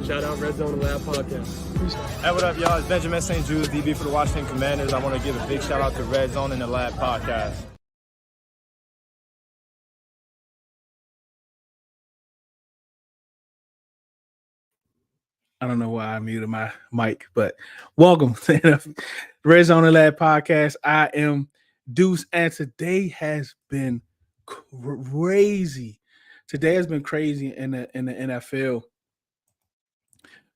Shout out Redzone In the Lab podcast. Hey, what up, y'all? It's Benjamin St. Jude's, DB for the Washington Commanders. I want to give a big shout out to Redzone In the Lab podcast. I don't know why I muted my mic, but welcome to the Redzone In the Lab podcast. I am Deuce, and today has been crazy. Today has been crazy in the NFL.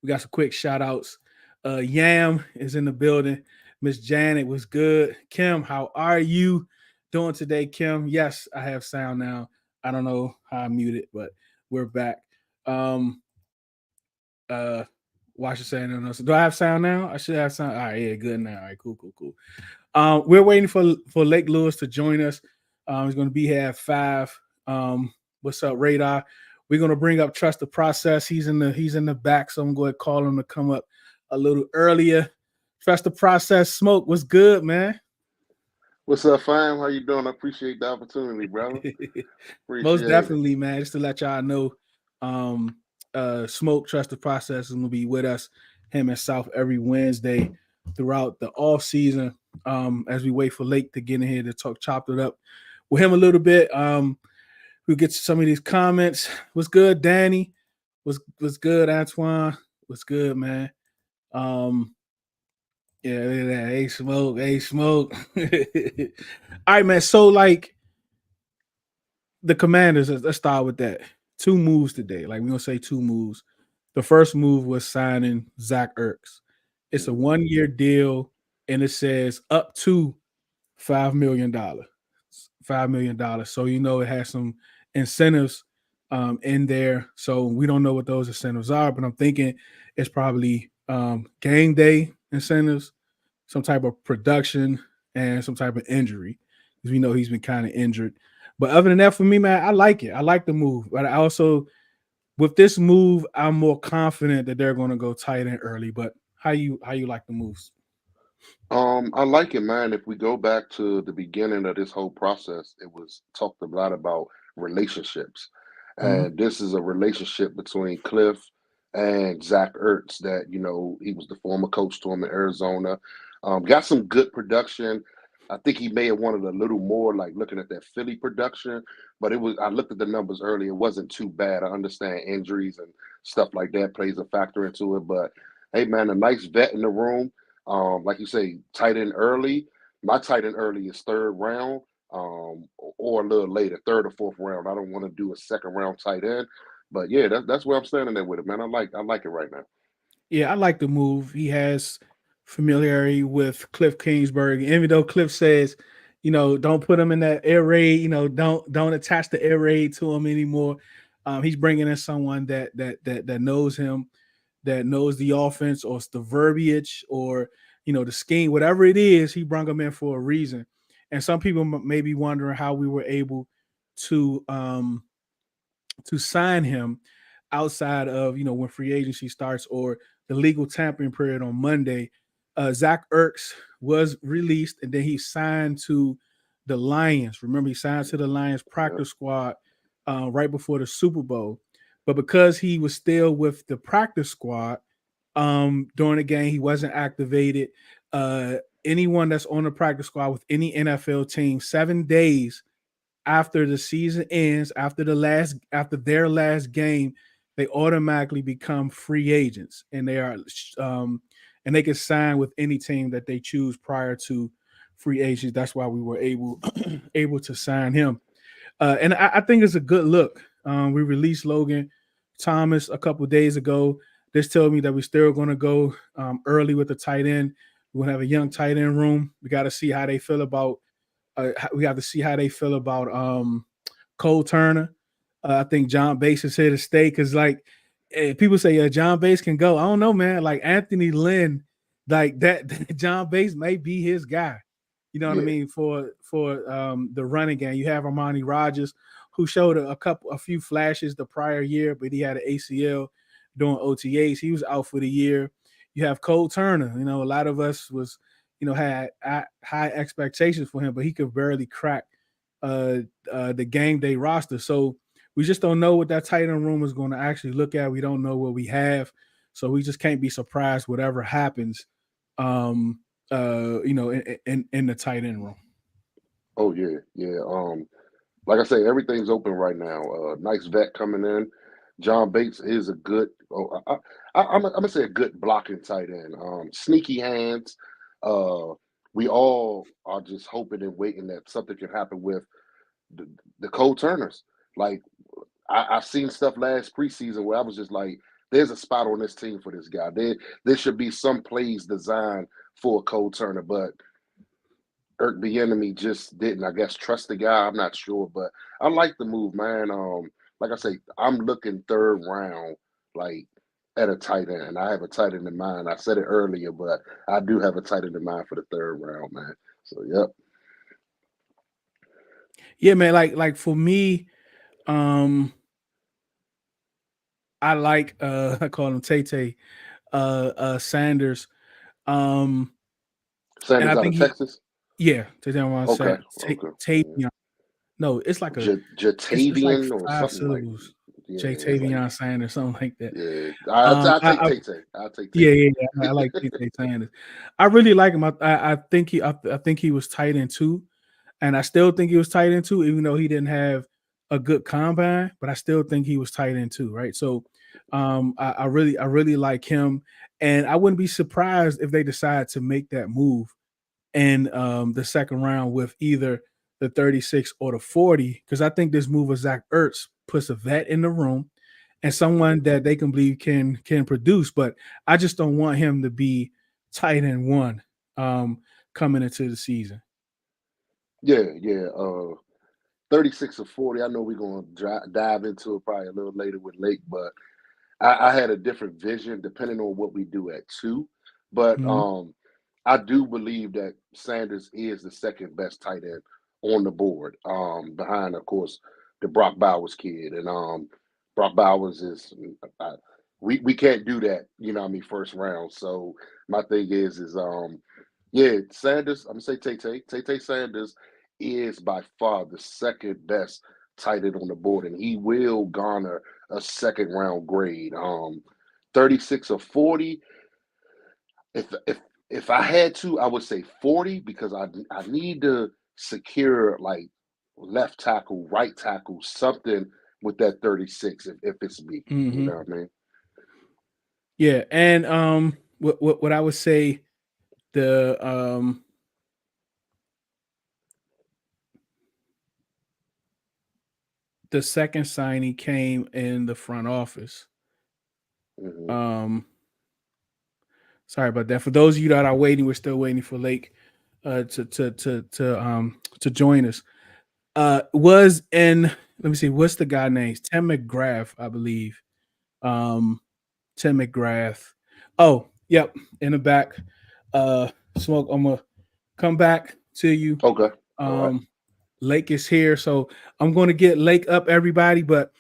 We got some quick shout outs. Yam is in the building. Miss Janet was good. Kim, how are you doing today, Kim? Yes, I have sound now. I don't know how I muted, but we're back. Watch it saying no. So do I have sound now? I should have sound. All right, yeah, good now. All right, cool. We're waiting for Lake Lewis to join us. He's going to be here at 5. What's up, Radar? We're going to bring up Trust the Process. He's in the back, so I'm going to call him to come up a little earlier. Trust the Process. Smoke, what's good, man? What's up, fam? How you doing? I appreciate the opportunity, brother. Most definitely, man. Just to let y'all know, Smoke Trust the Process is going to be with us, him and South, every Wednesday throughout the off season. As we wait for Lake to get in here to chop it up with him a little bit. We'll get to some of these comments. What's good, Danny? What's good, Antoine? What's good, man? Yeah, look at that. Hey, smoke. All right, man. So, like, the Commanders, let's start with that. 2 moves today. Like, we're going to say 2 moves. The first move was signing Zack Ertz. It's a 1-year deal, and it says up to $5 million. $5 million. So, it has some incentives in there. So, we don't know what those incentives are, but I'm thinking it's probably game day incentives, some type of production, and some type of injury, because we know he's been kind of injured. But other than that, for me, man, I like it. I like the move. But I also, with this move, I'm more confident that they're going to go tight end early. But how you like the moves? I like it, man. If we go back to the beginning of this whole process, it was talked a lot about relationships. And this is a relationship between Cliff and Zack Ertz that, he was the former coach to him in Arizona. Got some good production. I think he may have wanted a little more, like looking at that Philly production, but I looked at the numbers earlier. It wasn't too bad. I understand injuries and stuff like that plays a factor into it, but hey, man, a nice vet in the room. Like you say, tight end early. My tight end early is 3rd round, or a little later, 3rd or 4th round. I don't want to do a 2nd round tight end, but yeah, that's where I'm standing there with it, man. I like it right now. Yeah, I like the move. He has familiarity with Cliff Kingsbury. Even though Cliff says, don't put him in that air raid, don't attach the air raid to him anymore. He's bringing in someone that knows him, that knows the offense or the verbiage or the scheme, whatever it is. He brought him in for a reason. And some people may be wondering how we were able to sign him outside of when free agency starts or the legal tampering period on Monday. Zack Ertz was released, and then he signed to the Lions. Remember, he signed to the Lions practice squad right before the Super Bowl. But because he was still with the practice squad during the game, he wasn't activated. Anyone that's on the practice squad with any NFL team, 7 days after the season ends, after their last game, they automatically become free agents, and they are and they can sign with any team that they choose prior to free agents. That's why we were able to sign him. And I think it's a good look. We released Logan Thomas a couple of days ago. This tells me that we're still going to go early with the tight end. We're going to have a young tight end room. We got to see how they feel about Cole Turner. I think John Bass is here to stay because, like, people say John Bass can go. I don't know, man. Like Anthony Lynn, like that John Bass may be his guy. You know what I mean? For the running game. You have Armani Rogers, who showed a few flashes the prior year, but he had an ACL during OTAs. He was out for the year. You have Cole Turner. A lot of us was, had high expectations for him, but he could barely crack the game day roster. So we just don't know what that tight end room is going to actually look at. We don't know what we have. So we just can't be surprised whatever happens, in the tight end room. Oh yeah, yeah. Like I say, everything's open right now. Nice vet coming in. John Bates is a good. I'm gonna say a good blocking tight end. Sneaky hands. We all are just hoping and waiting that something can happen with the Cole Turners. Like I've seen stuff last preseason where I was just like, "There's a spot on this team for this guy. There should be some plays designed for a Cole Turner," but Eric Bieniemy just didn't, I guess, trust the guy. I'm not sure, but I like the move, man. Like I say, I'm looking third round, like at a tight end. I have a tight end in mind. I said it earlier, but I do have a tight end in mind for the third round, man. So, yep. Yeah, man. Like for me, I like I call him Tay Sanders. Sanders and I out think of Texas? Yeah, Okay. Tavion. No, it's like it's like Jatavian or 5 something like syllables. yeah, Jatavion Sanders, something like that. yeah. I'll take Tay. I'll take Tay. Yeah. I like Tay Sanders. I really like him. I think he was tight end 2, and I still think he was tight end 2, even though he didn't have a good combine. But I still think he was tight end 2, right? So, I really like him, and I wouldn't be surprised if they decide to make that move in the second round with either the 36 or the 40, because I think this move of Zack Ertz puts a vet in the room and someone that they can believe can produce. But I just don't want him to be tight end 1 coming into the season. Yeah. 36 or 40. I know we're going to dive into it probably a little later with Lake, but I had a different vision depending on what we do at 2. But I do believe that Sanders is the second best tight end on the board, behind, of course, the Brock Bowers kid. And Brock Bowers is we can't do that, first round. So my thing is Sanders, I'm gonna say Tay Sanders is by far the second best tight end on the board, and he will garner a second round grade. 36 or 40. If I had to, I would say 40, because I need to secure like left tackle, right tackle, something with that 36 if it's me. You know what I mean? Yeah, and what I would say, the second signing came in the front office. Sorry about that. For those of you that are waiting, we're still waiting for Lake to join us. Was in, let me see, what's the guy name? Tim McGrath, I believe. Tim McGrath. Oh, yep, in the back. Smoke, I'm gonna come back to you. Okay. All right. Lake is here, so I'm going to get Lake up, everybody. But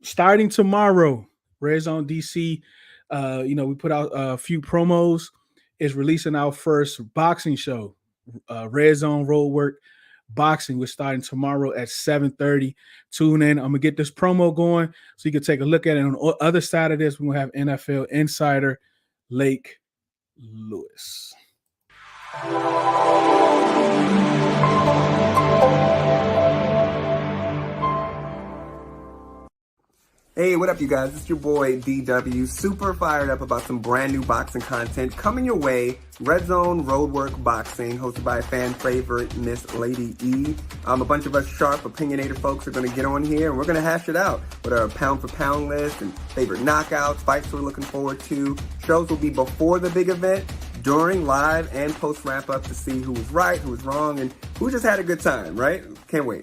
starting tomorrow, Redzone DC, we put out a few promos. Is releasing our first boxing show, Redzone Roadwork Boxing. We're starting tomorrow at 7:30. Tune in. I'm gonna get this promo going so you can take a look at it. On the other side of this, we're gonna have NFL insider Lake Lewis. Hey, what up, you guys? It's your boy, DW. Super fired up about some brand new boxing content coming your way. Redzone Roadwork Boxing, hosted by a fan favorite, Miss Lady E. A bunch of us sharp, opinionated folks are going to get on here, and we're going to hash it out with our pound-for-pound list and favorite knockouts, fights we're looking forward to. Shows will be before the big event, during, live, and post-wrap-up to see who was right, who was wrong, and who just had a good time, right? Can't wait.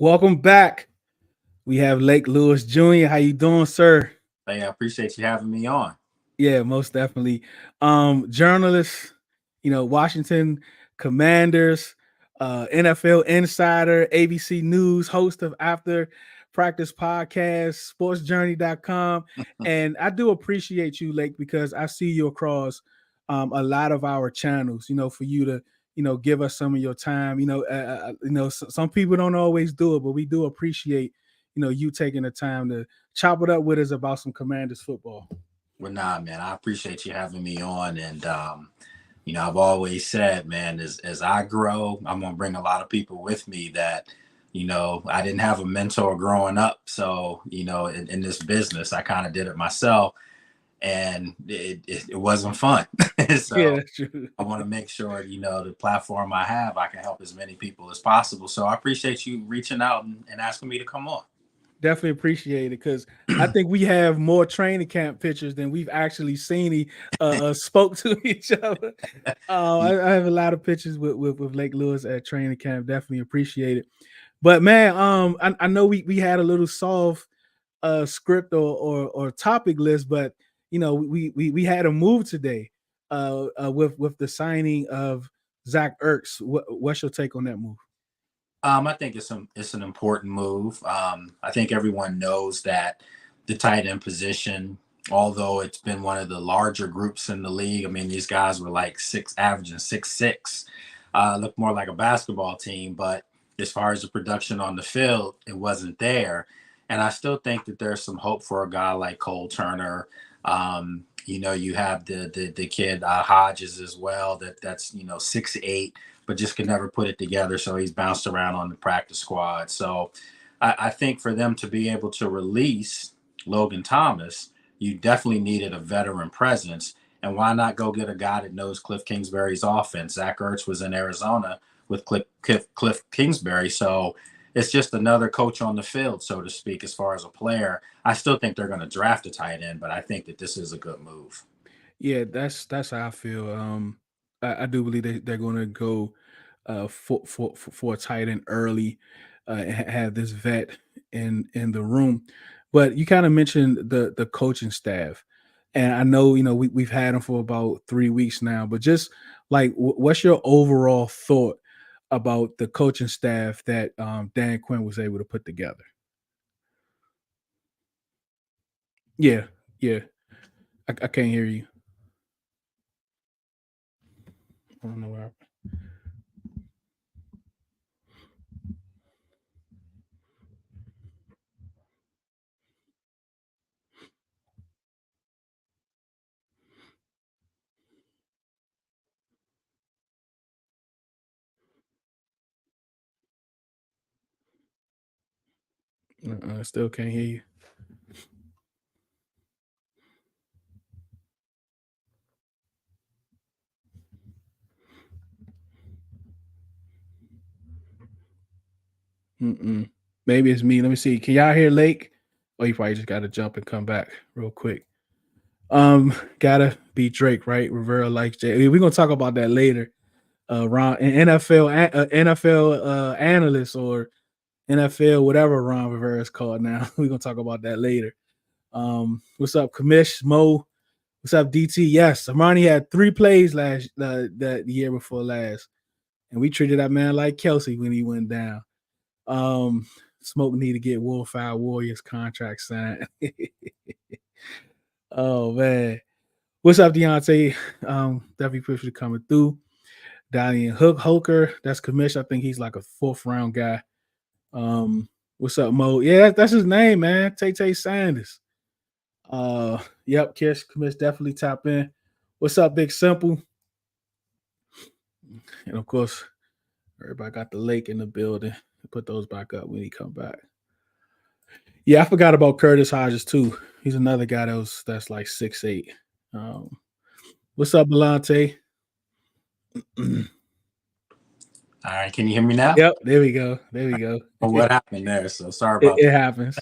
Welcome back. We have Lake Lewis Jr. How you doing, sir? Hey, I appreciate you having me on. Yeah, most definitely. Journalist, Washington Commanders, NFL Insider, ABC News, host of After Practice Podcast, sportsjourney.com. And I do appreciate you, Lake, because I see you across a lot of our channels, for you to, give us some of your time. Some people don't always do it, but we do appreciate, you taking the time to chop it up with us about some Commanders football. Well, nah, man, I appreciate you having me on. And, I've always said, man, as I grow, I'm going to bring a lot of people with me that, I didn't have a mentor growing up. So, in this business, I kind of did it myself and it wasn't fun. So Yeah, that's true. I want to make sure, the platform I have, I can help as many people as possible. So I appreciate you reaching out and asking me to come on. Definitely appreciate it because I think we have more training camp pictures than we've actually seen spoke to each other. I have a lot of pictures with Lake Lewis at training camp. Definitely appreciate it. But man, I know we had a little soft script or topic list, but we had a move today with the signing of Zack Ertz. What's your take on that move? I think it's an important move. I think everyone knows that the tight end position, although it's been one of the larger groups in the league. I mean, these guys were like averaging 6'6", looked more like a basketball team. But as far as the production on the field, it wasn't there. And I still think that there's some hope for a guy like Cole Turner. You have the kid Hodges as well. That's 6'8". But just could never put it together. So he's bounced around on the practice squad. So I think for them to be able to release Logan Thomas, you definitely needed a veteran presence. And why not go get a guy that knows Cliff Kingsbury's offense? Zack Ertz was in Arizona with Cliff Kingsbury. So it's just another coach on the field, so to speak, as far as a player. I still think they're going to draft a tight end, but I think that this is a good move. Yeah, that's how I feel. I do believe they're going to go for a tight end early, and have this vet in the room. But you kind of mentioned the coaching staff, and I know we've had them for about 3 weeks now. But just like, what's your overall thought about the coaching staff that Dan Quinn was able to put together? Yeah, I can't hear you. I don't know where. I still can't hear you. Maybe it's me. Let me see. Can y'all hear Lake? Oh, you probably just got to jump and come back real quick. Gotta be Drake, right? Rivera likes Jay. We're gonna talk about that later. Ron, an NFL analyst or NFL whatever Ron Rivera is called now. We're gonna talk about that later. What's up, Commish Mo? What's up, DT? Yes, Amani had 3 plays the year before last, and we treated that man like Kelsey when he went down. Smoke need to get Wolfire Warriors contract signed. Oh man, what's up, Deontay? Definitely appreciate you coming through. Dalian Hooker, that's Commish. I think he's like a 4th round guy. What's up, Mo? Yeah, that's his name, man. Tay Sanders. Yep, Commish definitely tap in. What's up, Big Simple? And of course, everybody got the Lake in the building. Put those back up when he come back. Yeah, I forgot about Curtis Hodges too. He's another guy that's like 6'8". What's up, Belante? All right, can you hear me now? Yep, there we go. Well, what happened there? So sorry about it happens.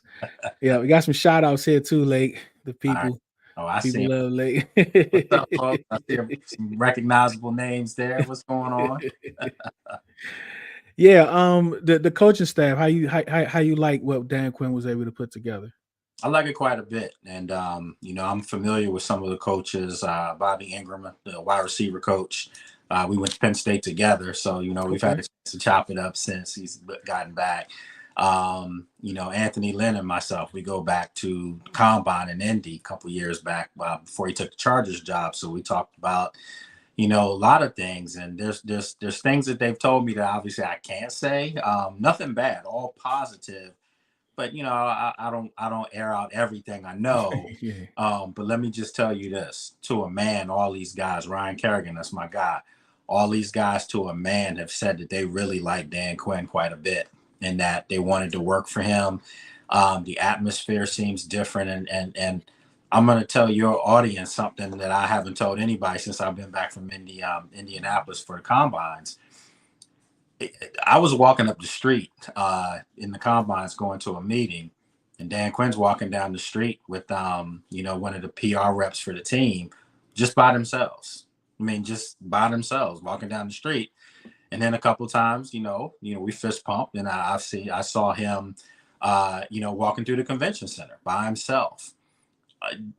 Yeah, we got some shout outs here too, Lake. The people. Right. Oh, I people see. Love Lake. What's up, folks? I see some recognizable names there. What's going on? Yeah, the coaching staff, how you like what Dan Quinn was able to put together? I like it quite a bit. And, I'm familiar with some of the coaches, Bobby Ingram, the wide receiver coach. We went to Penn State together. So, we've had Okay. a chance to chop it up since he's gotten back. Anthony Lynn and myself, we go back to Combine in Indy a couple years back before he took the Chargers job. So we talked about, a lot of things. And there's things that they've told me that obviously I can't say. Nothing bad, all positive. But I don't air out everything I know. Yeah. But let me just tell you this: to a man, all these guys, Ryan Kerrigan, that's my guy. All these guys, to a man, have said that they really like Dan Quinn quite a bit, and that they wanted to work for him. The atmosphere seems different, and I'm going to tell your audience something that I haven't told anybody since I've been back from Indianapolis for the combines. I was walking up the street in the combines going to a meeting, and Dan Quinn's walking down the street with one of the PR reps for the team, just by themselves. I mean, just by themselves, walking down the street. And then a couple of times, we fist pumped, and I saw him, walking through the convention center by himself.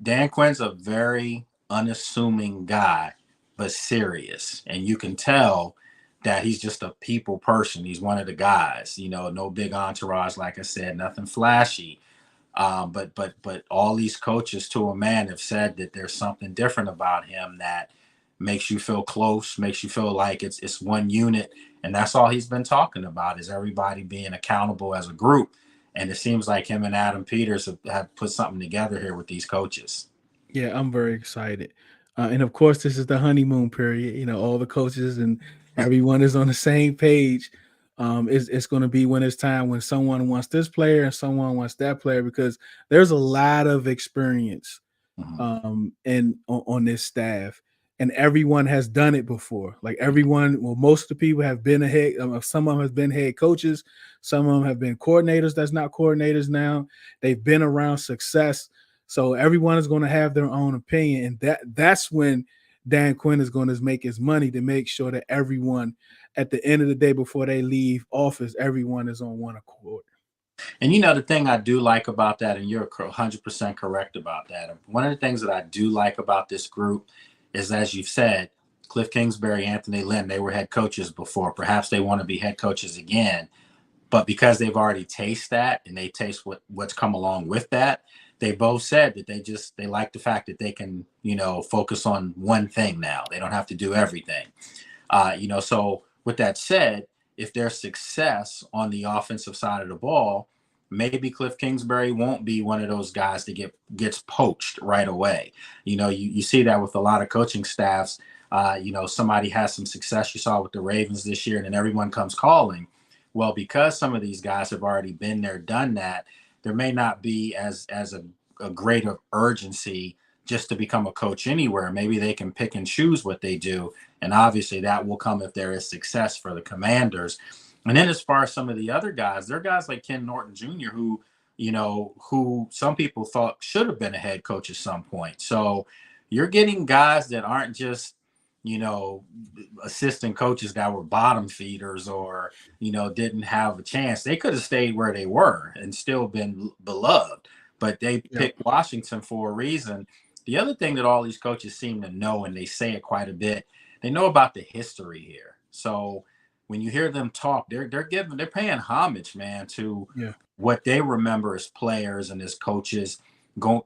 Dan Quinn's a very unassuming guy, but serious, and you can tell that he's just a people person. He's one of the guys, no big entourage, like I said, nothing flashy. But all these coaches, to a man, have said that there's something different about him that makes you feel close, makes you feel like it's one unit. And that's all he's been talking about, is everybody being accountable as a group. And it seems like him and Adam Peters have put something together here with these coaches. Yeah, I'm very excited. And of course, this is the honeymoon period. All the coaches and everyone is on the same page. It's going to be when it's time when someone wants this player and someone wants that player, because there's a lot of experience and on this staff, and everyone has done it before. Like most of the people have been ahead. Some of them have been head coaches. Some of them have been coordinators. That's not coordinators now. They've been around success. So everyone is going to have their own opinion, and that's when Dan Quinn is going to make his money, to make sure that everyone, at the end of the day, before they leave office, everyone is on one accord. And the thing I do like about that, and you're 100% correct about that, one of the things that I do like about this group is, as you've said, Cliff Kingsbury, Anthony Lynn, they were head coaches before. Perhaps they want to be head coaches again. But because they've already tasted that, and they taste what's come along with that, they both said that they like the fact that they can, focus on one thing now. They don't have to do everything. So with that said, if there's success on the offensive side of the ball, maybe Cliff Kingsbury won't be one of those guys that gets poached right away. You see that with a lot of coaching staffs. Somebody has some success. You saw with the Ravens this year, and then everyone comes calling. Well, because some of these guys have already been there, done that, there may not be as a greater urgency just to become a coach anywhere. Maybe they can pick and choose what they do. And obviously that will come if there is success for the Commanders. And then as far as some of the other guys, there are guys like Ken Norton Jr., who some people thought should have been a head coach at some point. So you're getting guys that aren't just, assistant coaches that were bottom feeders or, didn't have a chance. They could have stayed where they were and still been beloved, but they picked Washington for a reason. The other thing that all these coaches seem to know, and they say it quite a bit, they know about the history here. So when you hear them talk, they're paying homage, man, to what they remember as players and as coaches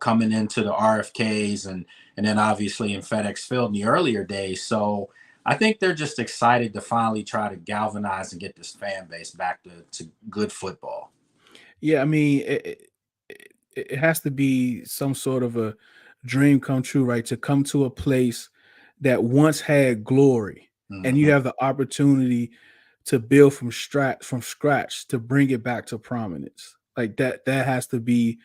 coming into the RFKs and then obviously in FedEx Field in the earlier days. So I think they're just excited to finally try to galvanize and get this fan base back to good football. Yeah, I mean, it has to be some sort of a dream come true, right? To come to a place that once had glory, and you have the opportunity to build from scratch to bring it back to prominence. Like that has to be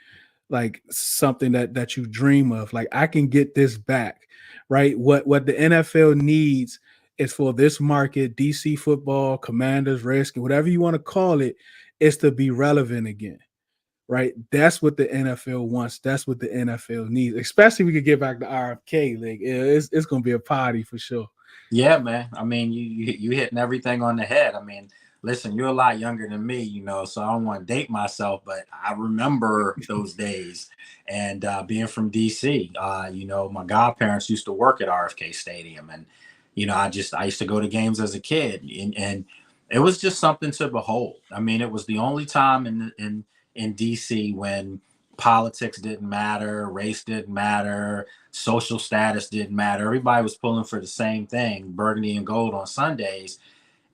like something that you dream of. Like, I can get this back, right? What the NFL needs is for this market, DC football, Commanders, Redskins, whatever you want to call it, is to be relevant again, right? That's what the NFL wants. That's what the NFL needs, especially if we could get back to RFK. Like, it's going to be a party for sure. Yeah, man. I mean, you hitting everything on the head. I mean, listen, you're a lot younger than me, you know, so I don't want to date myself, but I remember those days. And being from DC, you know, my godparents used to work at RFK Stadium, and you know, I used to go to games as a kid, and it was just something to behold. I mean, it was the only time in DC when politics didn't matter, race didn't matter, social status didn't matter. Everybody was pulling for the same thing, burgundy and gold on Sundays.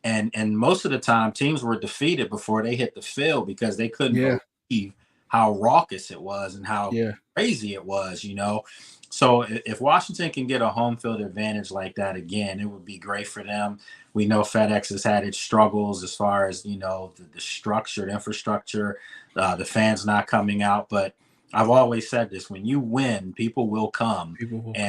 And most of the time teams were defeated before they hit the field because they couldn't believe how raucous it was and how crazy it was, you know. So if Washington can get a home field advantage like that again, it would be great for them. We know FedEx has had its struggles as far as, you know, the structured infrastructure, the fans not coming out. But I've always said this: when you win, people will come,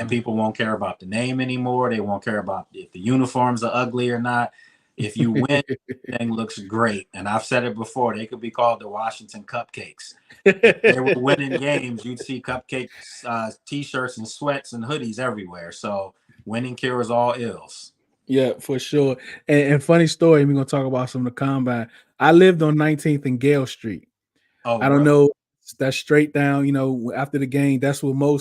people won't care about the name anymore. They won't care about if the uniforms are ugly or not. If you win, everything looks great. And I've said it before, they could be called the Washington Cupcakes. If they were winning games, you'd see cupcakes, T-shirts and sweats and hoodies everywhere. So winning cures all ills. Yeah, for sure. And funny story, we're going to talk about some of the combine. I lived on 19th and Gale Street. Oh, I don't know. That's straight down, you know, after the game. That's where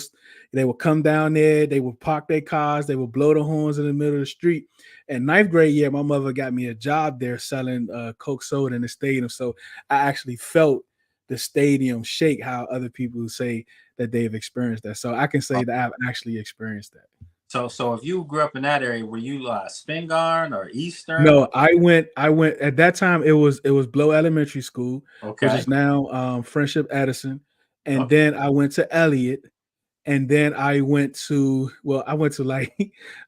they would come down there. They would park their cars. They would blow the horns in the middle of the street. And ninth grade year, my mother got me a job there selling Coke soda in the stadium. So I actually felt the stadium shake, how other people say that they've experienced that. So I can say that I've actually experienced that. So if you grew up in that area, were you Spingarn or Eastern? No, I went at that time. It was Blow Elementary School, which is now Friendship Edison, and then I went to Elliott, and then I went to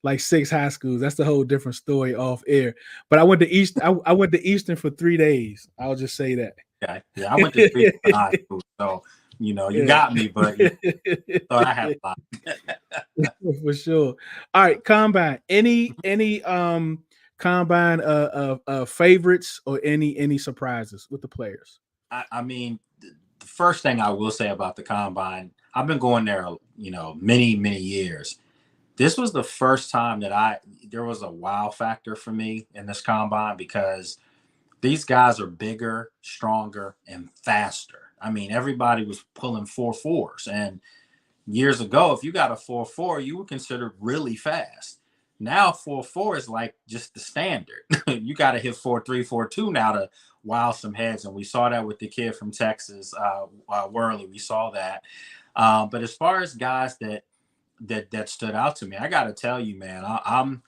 like 6 high schools. That's a whole different story off air. But I went to East. I went to Eastern for 3 days. I'll just say that. Okay. Yeah, I went to 3 high school, so you know you got me, but you thought I had a lot. For sure. All right, combine. Any combine favorites or any surprises with the players? I mean, the first thing I will say about the combine, I've been going there, you know, many years. This was the first time that there was a wow factor for me in this combine because these guys are bigger, stronger, and faster. I mean, everybody was pulling 4.4s, and years ago, if you got a 4.4, you were considered really fast. Now 4.4 is like just the standard. You got to hit 4.3, 4.2 now to wow some heads, and we saw that with the kid from Texas, Worley. We saw that. But as far as guys that stood out to me, I got to tell you, man, I'm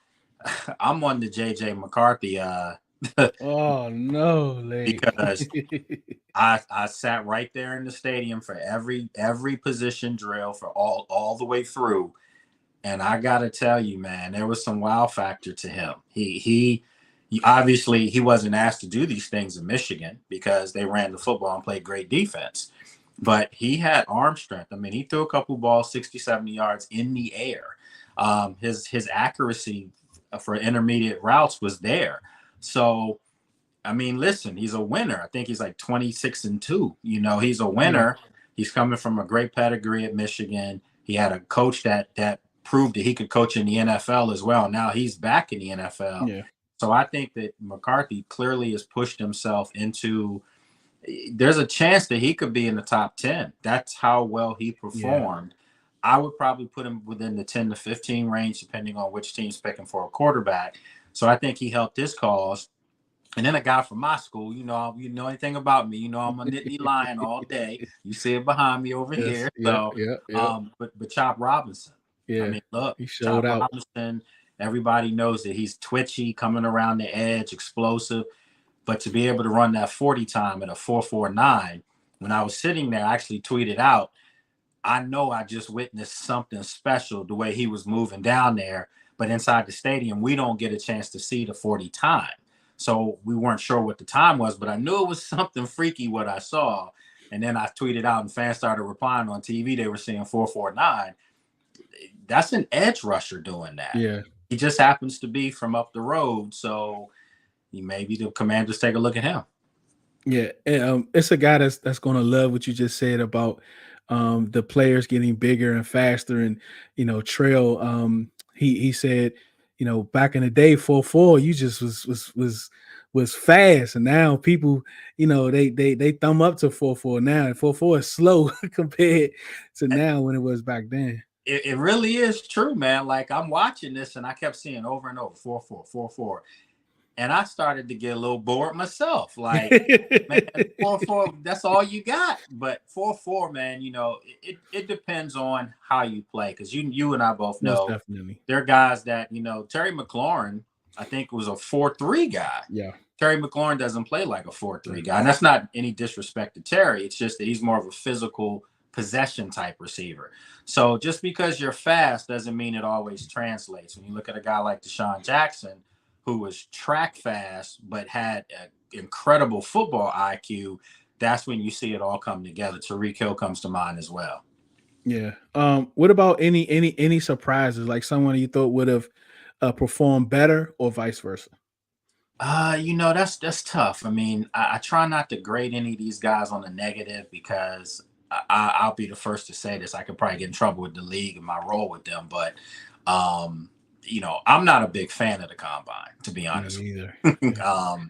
on the JJ McCarthy. Oh no, because I sat right there in the stadium for every position drill for all the way through, and I gotta tell you, man, there was some wow factor to him. He obviously he wasn't asked to do these things in Michigan because they ran the football and played great defense, but he had arm strength. I mean, he threw a couple balls 60, 70 yards in the air. His accuracy for intermediate routes was there. So, I mean, listen, he's a winner. I think he's like 26-2. You know, he's a winner. He's coming from a great pedigree at Michigan. He had a coach that proved that he could coach in the NFL as well. Now he's back in the NFL. Yeah. So I think that McCarthy clearly has pushed himself into – there's a chance that he could be in the top 10. That's how well he performed. Yeah. I would probably put him within the 10 to 15 range, depending on which team's picking for a quarterback. So I think he helped his cause. And then a guy from my school, you know anything about me, you know I'm a Nittany Lion all day. You see it behind me over here. So, but Chop Robinson. Yeah. I mean, look, he showed Chop out. Robinson, everybody knows that he's twitchy, coming around the edge, explosive. But to be able to run that 40 time at a 4.49, when I was sitting there, I actually tweeted out, I know I just witnessed something special the way he was moving down there. But inside the stadium, we don't get a chance to see the 40 time. So we weren't sure what the time was, but I knew it was something freaky what I saw. And then I tweeted out and fans started replying on TV. They were seeing 4.49. That's an edge rusher doing that. Yeah. He just happens to be from up the road. So maybe the Commanders take a look at him. Yeah. And, it's a guy that's going to love what you just said about the players getting bigger and faster. And, you know, Trail, he said, you know, back in the day, 4.4, you just was was fast, and now people, they thumb up to 4.4 now, and 4.4 is slow compared to now when it was back then. It really is true, man. Like, I'm watching this and I kept seeing over and over 4.4, 4.4. And I started to get a little bored myself. Like, man, 4.4, that's all you got. But 4.4, man, it depends on how you play. Because you and I both know definitely there are guys that, Terry McLaurin, I think, was a 4.3 guy. Yeah. Terry McLaurin doesn't play like a 4.3 guy. And that's not any disrespect to Terry. It's just that he's more of a physical possession type receiver. So just because you're fast doesn't mean it always translates. When you look at a guy like Deshaun Jackson, who was track fast but had an incredible football IQ, that's when you see it all come together. Tyreek Hill comes to mind as well. Yeah. What about any surprises, like someone you thought would have performed better or vice versa? That's tough. I mean, I try not to grade any of these guys on a negative because I'll be the first to say this. I could probably get in trouble with the league and my role with them, but I'm not a big fan of the combine, to be honest. Me either. Yeah.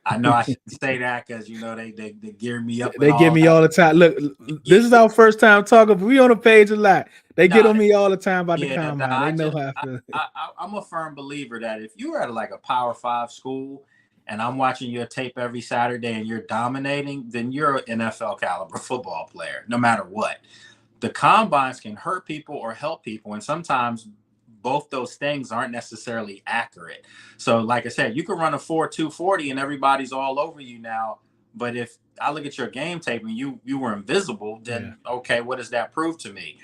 I know I shouldn't say that because they gear me up. They get me all the time. Look, this is our first time talking, but we on the page a lot. They get on me all the time about the combine. They know how I feel. I'm a firm believer that if you are at like a Power 5 school and I'm watching your tape every Saturday and you're dominating, then you're an NFL caliber football player, no matter what. The combines can hurt people or help people, and sometimes both those things aren't necessarily accurate. So like I said, you can run a 4.2 40 and everybody's all over you now. But if I look at your game tape and you were invisible, then okay, what does that prove to me?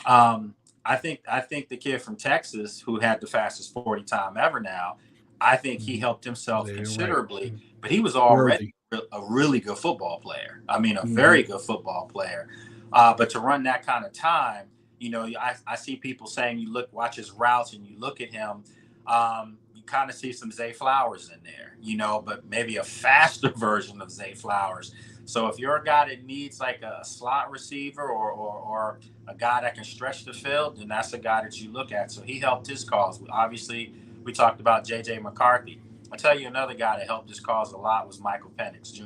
I think the kid from Texas who had the fastest 40 time ever now, I think he helped himself considerably, but he was already a really good football player. I mean, a very good football player. But to run that kind of time, I see people saying watch his routes and you look at him, you kind of see some Zay Flowers in there, but maybe a faster version of Zay Flowers. So if you're a guy that needs like a slot receiver or a guy that can stretch the field, then that's a guy that you look at. So he helped his cause. Obviously, we talked about J.J. McCarthy. I'll tell you another guy that helped his cause a lot was Michael Penix Jr.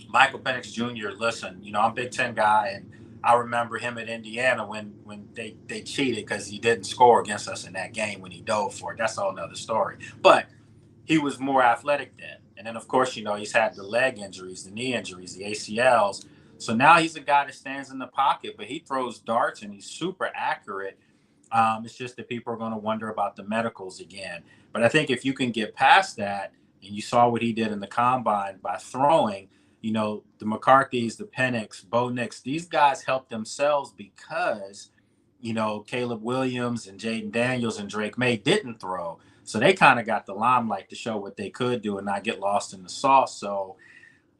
Michael Penix Jr., listen, I'm a Big Ten guy, and I remember him at Indiana when they cheated because he didn't score against us in that game when he dove for it. That's a whole nother story. But he was more athletic then. And then, of course, he's had the leg injuries, the knee injuries, the ACLs. So now he's a guy that stands in the pocket, but he throws darts and he's super accurate. It's just that people are going to wonder about the medicals again. But I think if you can get past that, and you saw what he did in the combine by throwing, the McCarthys, the Penix, Bo Nix, these guys helped themselves because, Caleb Williams and Jaden Daniels and Drake May didn't throw. So they kind of got the limelight to show what they could do and not get lost in the sauce. So,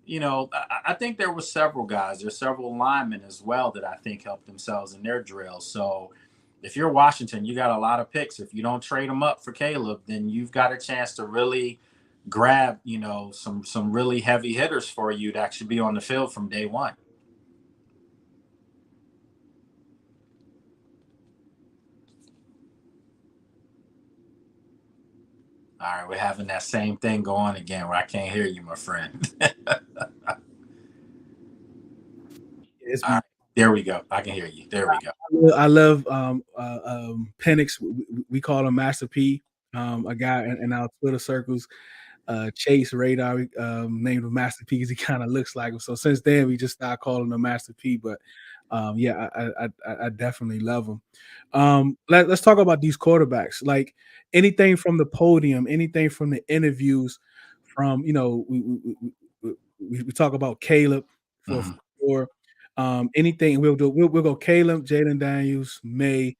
I think there were several guys. There's several linemen as well that I think helped themselves in their drills. So if you're Washington, you got a lot of picks. If you don't trade them up for Caleb, then you've got a chance to really grab, some really heavy hitters for you that should be on the field from day one. All right, we're having that same thing go on again where I can't hear you, my friend. All right, there we go. I can hear you. There we go. I love Penix. We call him Master P. A guy in our Twitter circles, Chase Radar, named him Master P because he kind of looks like him. So since then, we just started calling him Master P. But I definitely love him. Let's talk about these quarterbacks. Like anything from the podium, anything from the interviews, from we talk about Caleb for anything. We'll go Caleb, Jaden Daniels, May.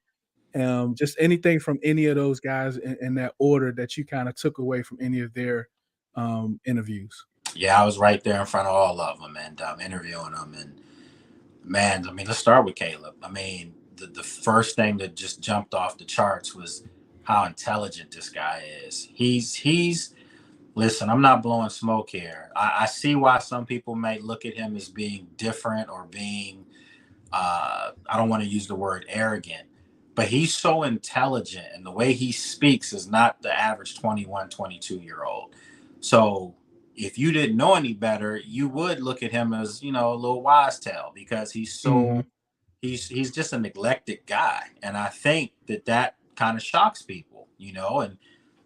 Just anything from any of those guys in that order that you kind of took away from any of their interviews. Yeah, I was right there in front of all of them and interviewing them. And man, let's start with Caleb. The first thing that just jumped off the charts was how intelligent this guy is. He's listen, I'm not blowing smoke here. I see why some people may look at him as being different or being, I don't want to use the word arrogant, but he's so intelligent, and the way he speaks is not the average 21, 22-year-old. So if you didn't know any better, you would look at him as, a little wise tale, because he's Mm-hmm. so he's just a neglected guy. And I think that kind of shocks people, and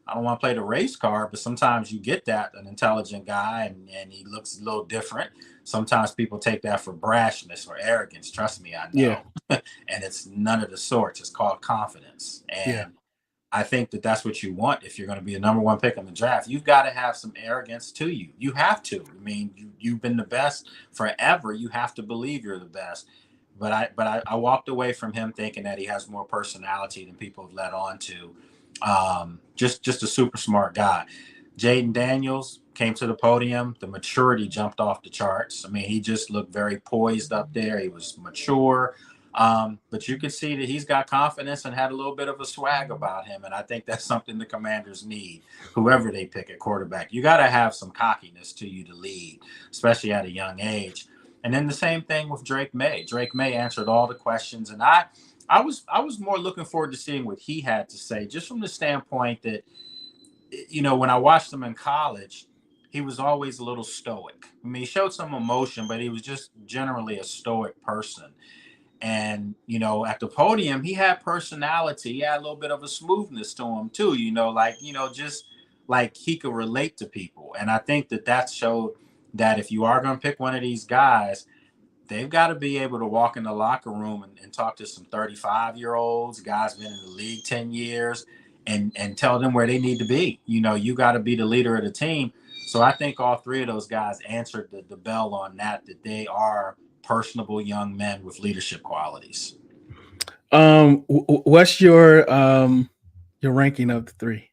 I don't want to play the race card, but sometimes you get an intelligent guy and he looks a little different. Sometimes people take that for brashness or arrogance. Trust me, I know. Yeah. And it's none of the sorts. It's called confidence. And Yeah. I think that's what you want if you're going to be the number one pick in the draft. You've got to have some arrogance to you. You have to. I mean, you've been the best forever. You have to believe you're the best. But I walked away from him thinking that he has more personality than people have let on to. Just a super smart guy. Jaden Daniels came to the podium. The maturity jumped off the charts. I mean, he just looked very poised up there. He was mature. But you can see that he's got confidence and had a little bit of a swag about him. And I think that's something the Commanders need, whoever they pick at quarterback. You got to have some cockiness to you to lead, especially at a young age. And then the same thing with Drake May. Drake May answered all the questions. And I was more looking forward to seeing what he had to say, just from the standpoint that, when I watched him in college, he was always a little stoic. I mean, he showed some emotion, but he was just generally a stoic person. And, at the podium, he had personality. He had a little bit of a smoothness to him, too, just like he could relate to people. And I think that showed that if you are going to pick one of these guys, they've got to be able to walk in the locker room and talk to some 35-year-olds, guys been in the league 10 years, and tell them where they need to be. You got to be the leader of the team. So I think all three of those guys answered the bell on that they are personable young men with leadership qualities. What's your ranking of the three?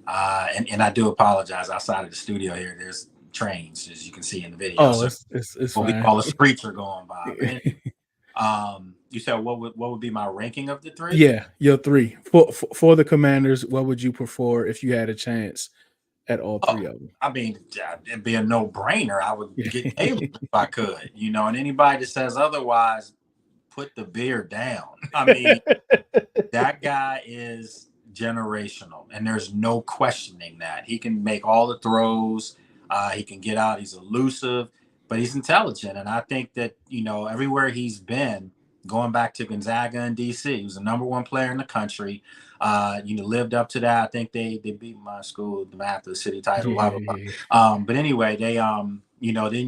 And I do apologize. Outside of the studio here, there's trains, as you can see in the video. Oh, so it's what fine. we call a screecher going by. You said what would be my ranking of the three? Yeah, your three for the Commanders. What would you prefer if you had a chance at all three of them? I mean, it'd be a no-brainer. I would get Caleb if I could, and anybody that says otherwise, put the beer down. I mean, that guy is generational, and there's no questioning that. He can make all the throws. He can get out. He's elusive, but he's intelligent. And I think that, everywhere he's been, going back to Gonzaga and D.C., he was the number one player in the country. Lived up to that. I think they beat my school, the math of the city title. But anyway, they, then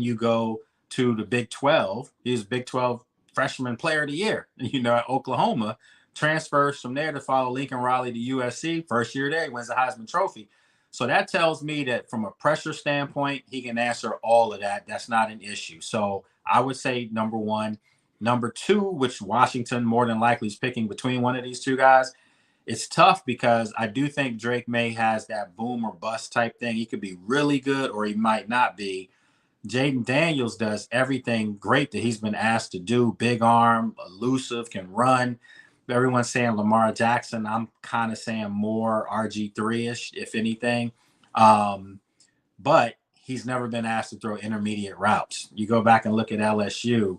you go to the Big 12. He was Big 12 freshman player of the year, at Oklahoma. Transfers from there to follow Lincoln Riley to USC. First year there, he wins the Heisman Trophy. So that tells me that from a pressure standpoint, he can answer all of that. That's not an issue. So I would say number one. Number two, which Washington more than likely is picking between one of these two guys, it's tough because I do think Drake May has that boom or bust type thing. He could be really good or he might not be. Jaden Daniels does everything great that he's been asked to do. Big arm, elusive, can run. Everyone's saying Lamar Jackson. I'm kind of saying more RG3-ish, if anything. But he's never been asked to throw intermediate routes. You go back and look at LSU,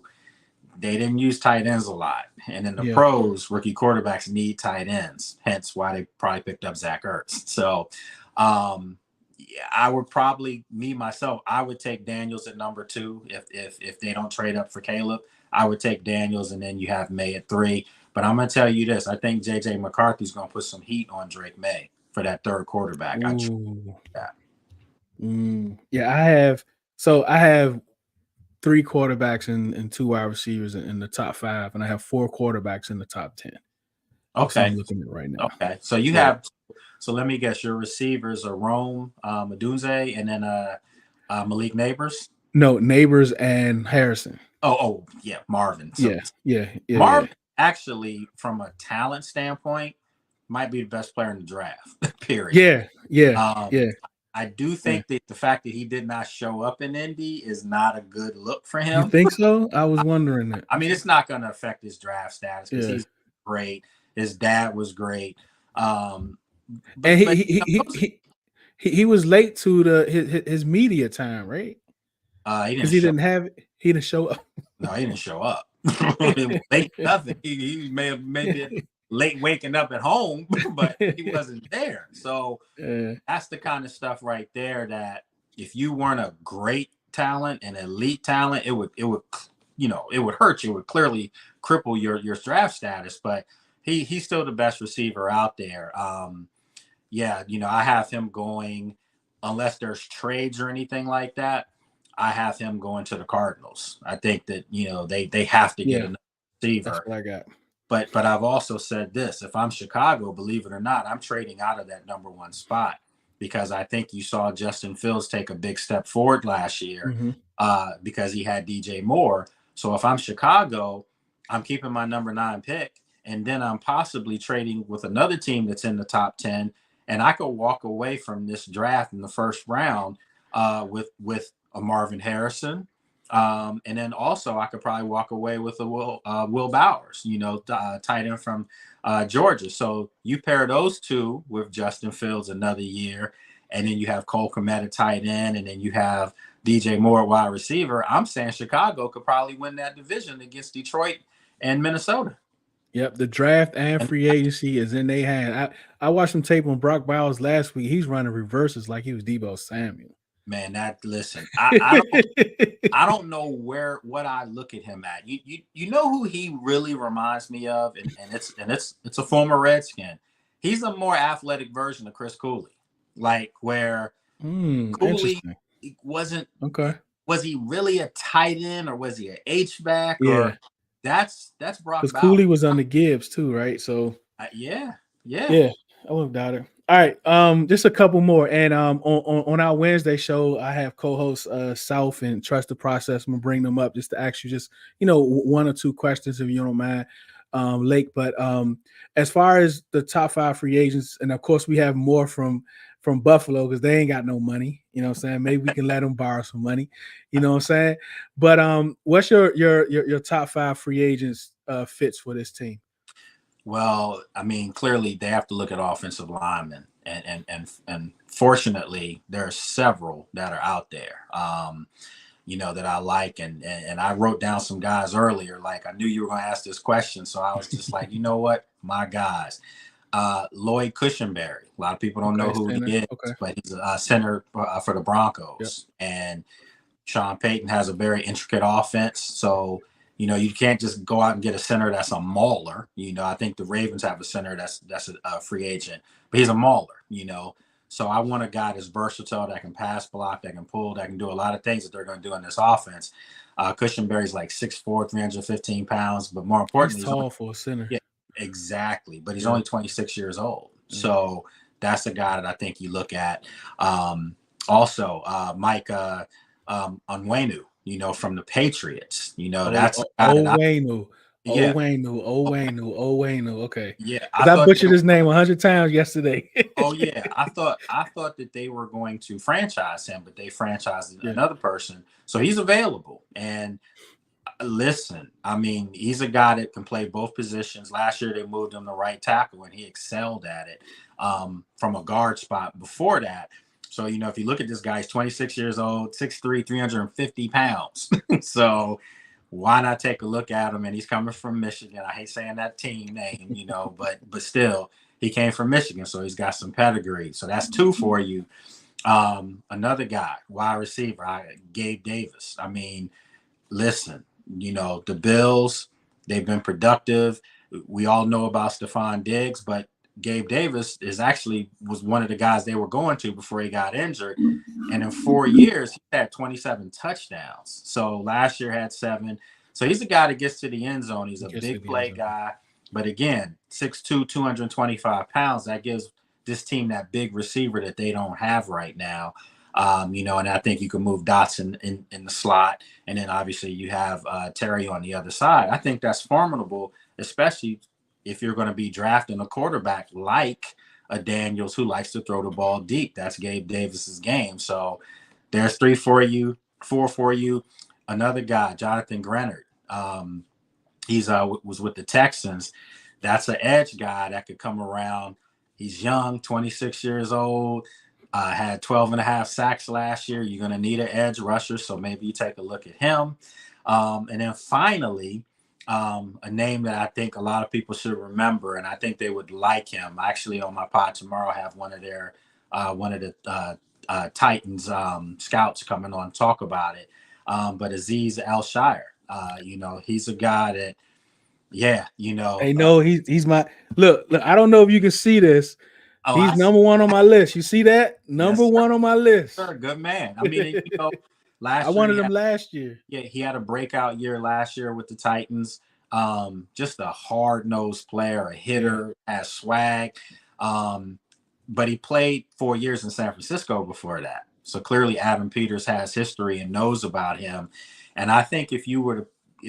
they didn't use tight ends a lot. And in the pros, rookie quarterbacks need tight ends, hence why they probably picked up Zack Ertz. So I would probably, I would take Daniels at number two if they don't trade up for Caleb. I would take Daniels, and then you have May at three. But I'm going to tell you this. I think J.J. McCarthy's going to put some heat on Drake May for that third quarterback. Yeah, I have three quarterbacks and two wide receivers in the top five, and I have four quarterbacks in the top 10. Okay. I'm looking at it right now. Okay. So you have – so let me guess. Your receivers are Rome, Madunze, and then Malik Neighbors? No, Neighbors and Harrison. Oh, yeah, Marvin. So yeah. Marvin, actually, from a talent standpoint, might be the best player in the draft, period. Yeah. I do think that the fact that he did not show up in Indy is not a good look for him. You think so? I was wondering that. I mean, it's not going to affect his draft status because he's great. His dad was great. And he was late to his media time, right? He didn't show up. No, he didn't show up. Late nothing. He may have maybe late waking up at home, but he wasn't there. So that's the kind of stuff right there that if you weren't a great talent, an elite talent, it would it would hurt you. It would clearly cripple your draft status. But he's still the best receiver out there. I have him going, unless there's trades or anything like that. I have him going to the Cardinals. I think that they have to get another receiver. That's what I got. But I've also said this: if I'm Chicago, believe it or not, I'm trading out of that number 1 spot, because I think you saw Justin Fields take a big step forward last year because he had DJ Moore. So if I'm Chicago, I'm keeping my number 9 pick, and then I'm possibly trading with another team that's in the top 10, and I could walk away from this draft in the first round with a Marvin Harrison. And then also I could probably walk away with a Will Bowers, tight end from Georgia. So you pair those two with Justin Fields another year, and then you have Cole Kmet at tight end, and then you have DJ Moore at wide receiver. I'm saying Chicago could probably win that division against Detroit and Minnesota. Yep, the draft and free agency is in their hand. I watched some tape on Brock Bowers last week. He's running reverses like he was Deebo Samuel. Man, I don't know what I look at him at. You know who he really reminds me of, and it's a former Redskin. He's a more athletic version of Chris Cooley, like where Cooley wasn't. Okay, was he really a tight end or was he an H-back? Yeah, or that's Brock. Because Cooley was on the Gibbs too, right? So yeah, I wouldn't doubt it. All right, just a couple more, and on our Wednesday show, I have co-hosts South and Trust the Process. I'm gonna bring them up just to ask you just 1 or 2 questions if you don't mind, Lake. But as far as the top 5 free agents, and of course we have more from Buffalo because they ain't got no money. You know what I'm saying? Maybe we can let them borrow some money. You know what I'm saying? But what's your top 5 free agents fits for this team? Well, I mean, clearly they have to look at offensive linemen, and fortunately, there are several that are out there, that I like, and I wrote down some guys earlier. Like I knew you were going to ask this question, so I was just like, you know what, my guys, Lloyd Cushenberry. A lot of people don't know who he is, but he's a center for the Broncos, and Sean Payton has a very intricate offense, so. You can't just go out and get a center that's a mauler. I think the Ravens have a center that's a free agent, but he's a mauler. So I want a guy that's versatile, that can pass block, that can pull, that can do a lot of things that they're going to do in this offense. Cushenberry's like 6'4", 315 pounds, but more importantly, he's tall for a center. Yeah, exactly. But he's only 26 years old. So that's a guy that I think you look at. Also, Mike Onwenu. From the Patriots, that's Owenu. Okay. Yeah. I butchered his name 100 times yesterday. Oh yeah. I thought that they were going to franchise him, but they franchised another person. So he's available. And listen, I mean, he's a guy that can play both positions. Last year they moved him to right tackle and he excelled at it from a guard spot before that. So, if you look at this guy, he's 26 years old, 6'3", 350 pounds. So why not take a look at him? And he's coming from Michigan. I hate saying that team name, but still, he came from Michigan. So he's got some pedigree. So that's 2 for you. Another guy, wide receiver, Gabe Davis. I mean, listen, the Bills, they've been productive. We all know about Stephon Diggs, but Gabe Davis was one of the guys they were going to before he got injured. And in 4 years, he had 27 touchdowns. So last year had 7. So he's a guy that gets to the end zone. He's a big play guy. But again, 6'2", 225 pounds, that gives this team that big receiver that they don't have right now. And I think you can move Dotson in the slot. And then obviously you have Terry on the other side. I think that's formidable, especially if you're going to be drafting a quarterback like a Daniels who likes to throw the ball deep. That's Gabe Davis's game. So there's 3 for you, 4 for you. Another guy, Jonathan Grenard. He's was with the Texans. That's an edge guy that could come around. He's young, 26 years old, had 12.5 sacks last year. You're going to need an edge rusher, so maybe you take a look at him. And then finally, a name that I think a lot of people should remember, and I think they would like him. Actually, on my pod tomorrow, I have one of the Titans scouts coming on to talk about it. But Aziz Al-Shire, he's a guy that, Hey, no, he's my look. I don't know if you can see this. He's number one on my list. You see that? Number one on my list. Sir, good man. I mean, I wanted him last year. Yeah, he had a breakout year last year with the Titans. Just a hard-nosed player, a hitter, has swag. But he played 4 years in San Francisco before that. So clearly Adam Peters has history and knows about him. And I think if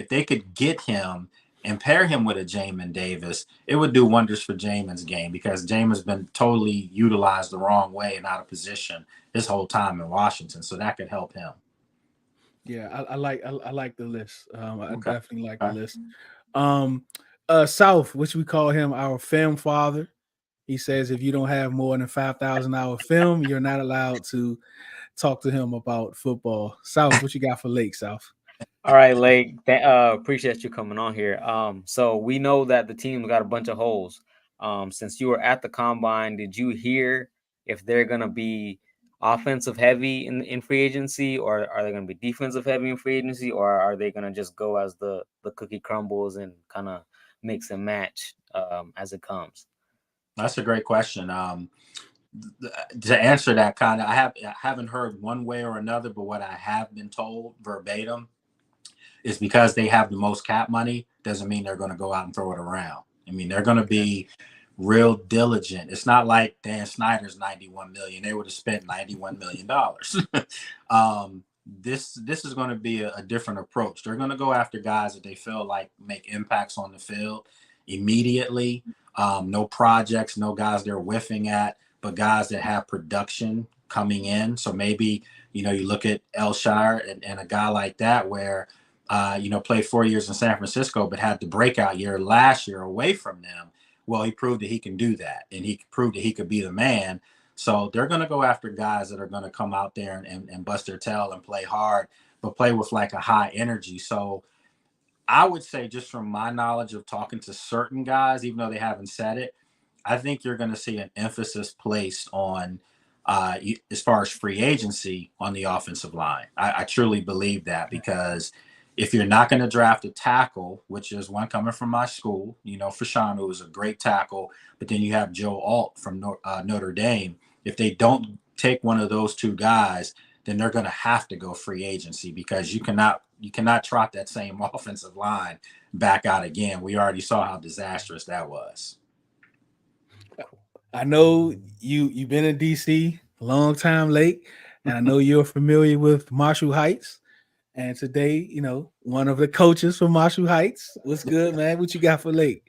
they could get him and pair him with a Jamin Davis, it would do wonders for Jamin's game, because Jamin's been totally utilized the wrong way and out of position his whole time in Washington. So that could help him. Yeah, I like the list. I definitely like the list. South, which we call him our film father. He says if you don't have more than 5,000 hour film, you're not allowed to talk to him about football. South, what you got for Lake, South? All right, Lake. Appreciate you coming on here. So we know that the team's got a bunch of holes. Since you were at the combine, did you hear if they're gonna be offensive heavy in free agency, or are they gonna be defensive heavy in free agency, or are they gonna just go as the cookie crumbles and kind of mix and match as it comes? That's a great question. To answer that, I haven't heard one way or another, but what I have been told verbatim is because they have the most cap money doesn't mean they're going to go out and throw it around. I mean, they're going to be real diligent. It's not like Dan Snyder's $91 million. They would have spent $91 million. This is going to be a different approach. They're going to go after guys that they feel like make impacts on the field immediately. No projects, no guys they're whiffing at, but guys that have production coming in. So maybe, you look at Al-Shire and a guy like that where, played 4 years in San Francisco, but had the breakout year last year away from them. Well, he proved that he can do that, and he proved that he could be the man. So they're going to go after guys that are going to come out there and bust their tail and play hard, but play with like a high energy. So I would say, just from my knowledge of talking to certain guys, even though they haven't said it, I think you're going to see an emphasis placed on, as far as free agency, on the offensive line. I truly believe that, because if you're not going to draft a tackle, which is one coming from my school, Fashawn, who is a great tackle, but then you have Joe Alt from Notre Dame. If they don't take one of those two guys, then they're going to have to go free agency, because you cannot trot that same offensive line back out again. We already saw how disastrous that was. I know you've been in DC a long time, Lake, and I know you're familiar with Marshall Heights. And today, one of the coaches from Marshall Heights. What's good, man? What you got for Lake?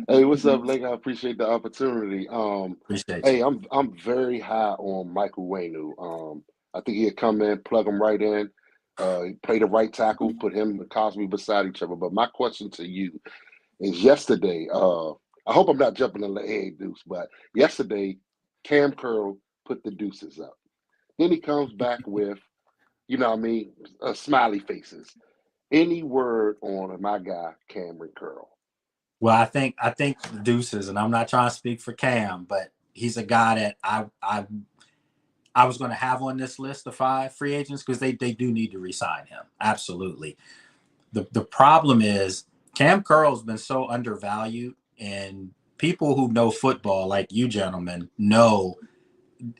Hey, what's up, Lake? I appreciate the opportunity. Appreciate Hey, you. I'm very high on Michael Wainu. I think he'd come in, plug him right in, play the right tackle, put him and Cosby beside each other. But my question to you is, yesterday, I hope I'm not jumping in the head, Deuce, but yesterday, Cam Curl put the deuces up. Then he comes back with, smiley faces. Any word on my guy, Cameron Curl? Well, I think the deuces, and I'm not trying to speak for Cam, but he's a guy that I was going to have on this list of 5 free agents, because they do need to re-sign him. Absolutely. The problem is Cam Curl's been so undervalued, and people who know football, like you gentlemen, know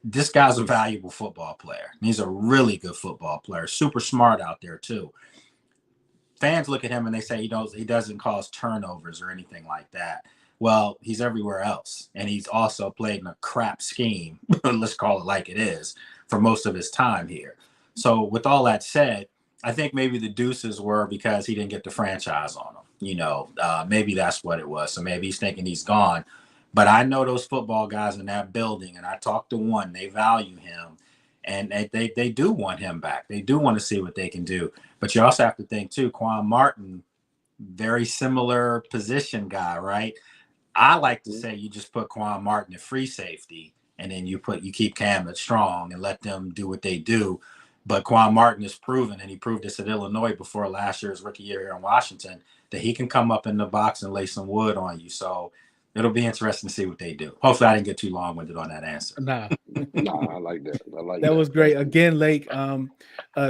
this guy's a valuable football player. He's a really good football player, super smart out there too. Fans look at him and they say he doesn't cause turnovers or anything like that. Well, he's everywhere else, and he's also played in a crap scheme, let's call it like it is, for most of his time here. So with all that said, I think maybe the deuces were because he didn't get the franchise on him. Maybe that's what it was. So maybe he's thinking he's gone. But I know those football guys in that building, and I talked to one, they value him, and they do want him back. They do want to see what they can do. But you also have to think too, Quan Martin, very similar position guy, right? I like to say you just put Quan Martin at free safety, and then you keep Cam at strong and let them do what they do. But Quan Martin is proven, and he proved this at Illinois before last year's rookie year here in Washington, that he can come up in the box and lay some wood on you. So it'll be interesting to see what they do. Hopefully I didn't get too long-winded on that answer. Nah. Nah, I like that. I like That that. was great. Again, Lake,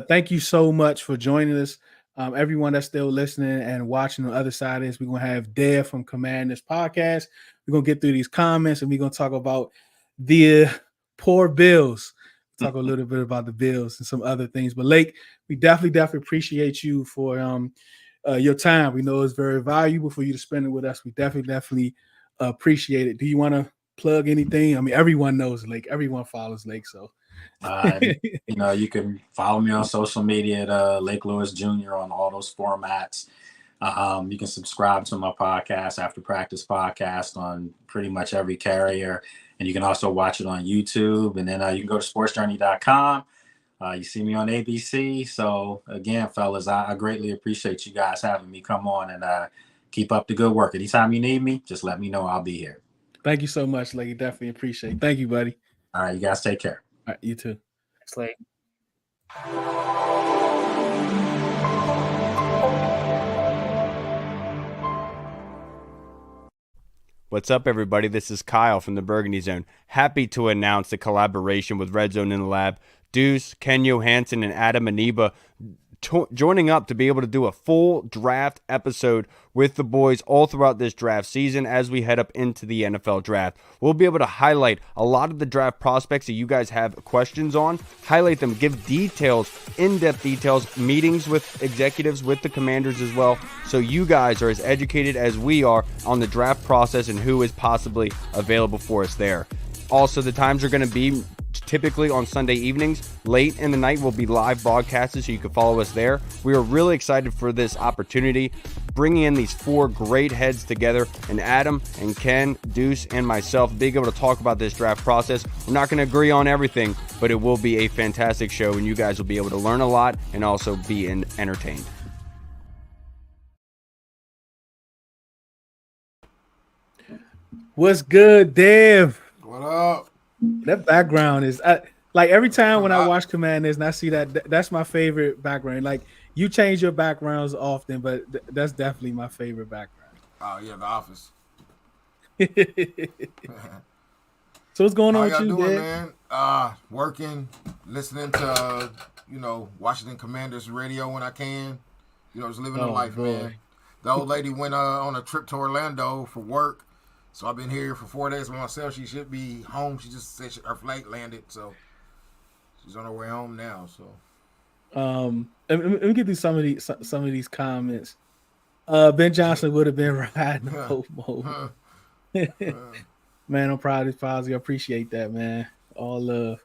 thank you so much for joining us. Everyone that's still listening and watching on the other side of this, we're going to have Dev from Commanders Podcast. We're going to get through these comments and we're going to talk about the poor Bills. Talk a little bit about the Bills and some other things. But Lake, we definitely appreciate you for your time. We know it's very valuable for you to spend it with us. We definitely appreciate it. Do you want to plug anything? I mean, everyone knows Lake. Everyone follows Lake. So, you can follow me on social media at Lake Lewis Jr. on all those formats. You can subscribe to my podcast, After Practice Podcast, on pretty much every carrier. And you can also watch it on YouTube. And then you can go to sportsjourney.com. You see me on ABC. So, again, fellas, I greatly appreciate you guys having me come on and keep up the good work. Anytime you need me, just let me know. I'll be here. Thank you so much, Lake. Definitely appreciate it. Thank you, buddy. All right, you guys take care. All right, you too. Thanks, Lake. What's up, everybody? This is Kyle from the Burgundy Zone. Happy to announce the collaboration with Redzone In the Lab. Deuce, Ken Johansson, and Adam Aniba joining up to be able to do a full draft episode with the boys all throughout this draft season as we head up into the NFL draft. We'll be able to highlight a lot of the draft prospects that you guys have questions on, highlight them, give details, in-depth details, meetings with executives, with the Commanders as well, so you guys are as educated as we are on the draft process and who is possibly available for us there. Also, the times are going to be typically on Sunday evenings. Late in the night will be live broadcasted, so you can follow us there. We are really excited for this opportunity, bringing in these four great heads together, and Adam and Ken, Deuce, and myself being able to talk about this draft process. We're not going to agree on everything, but it will be a fantastic show, and you guys will be able to learn a lot and also be entertained. What's good, Dev? What up? That background is like every time when I watch Commanders and I see that's my favorite background. Like, you change your backgrounds often, but that's definitely my favorite background. Oh yeah, The Office. So what's going on How with you, y'all doing, Dev? man? Working, listening to Washington Commanders radio when I can. Just living the life, boy. man. The old lady went on a trip to Orlando for work. So I've been here for 4 days by myself. She should be home. She just said her flight landed, so she's on her way home now. So, let me get through some of these comments. Ben Johnson would have been riding the boat mode. Man, I'm proud of his policy. I appreciate that, man. All love.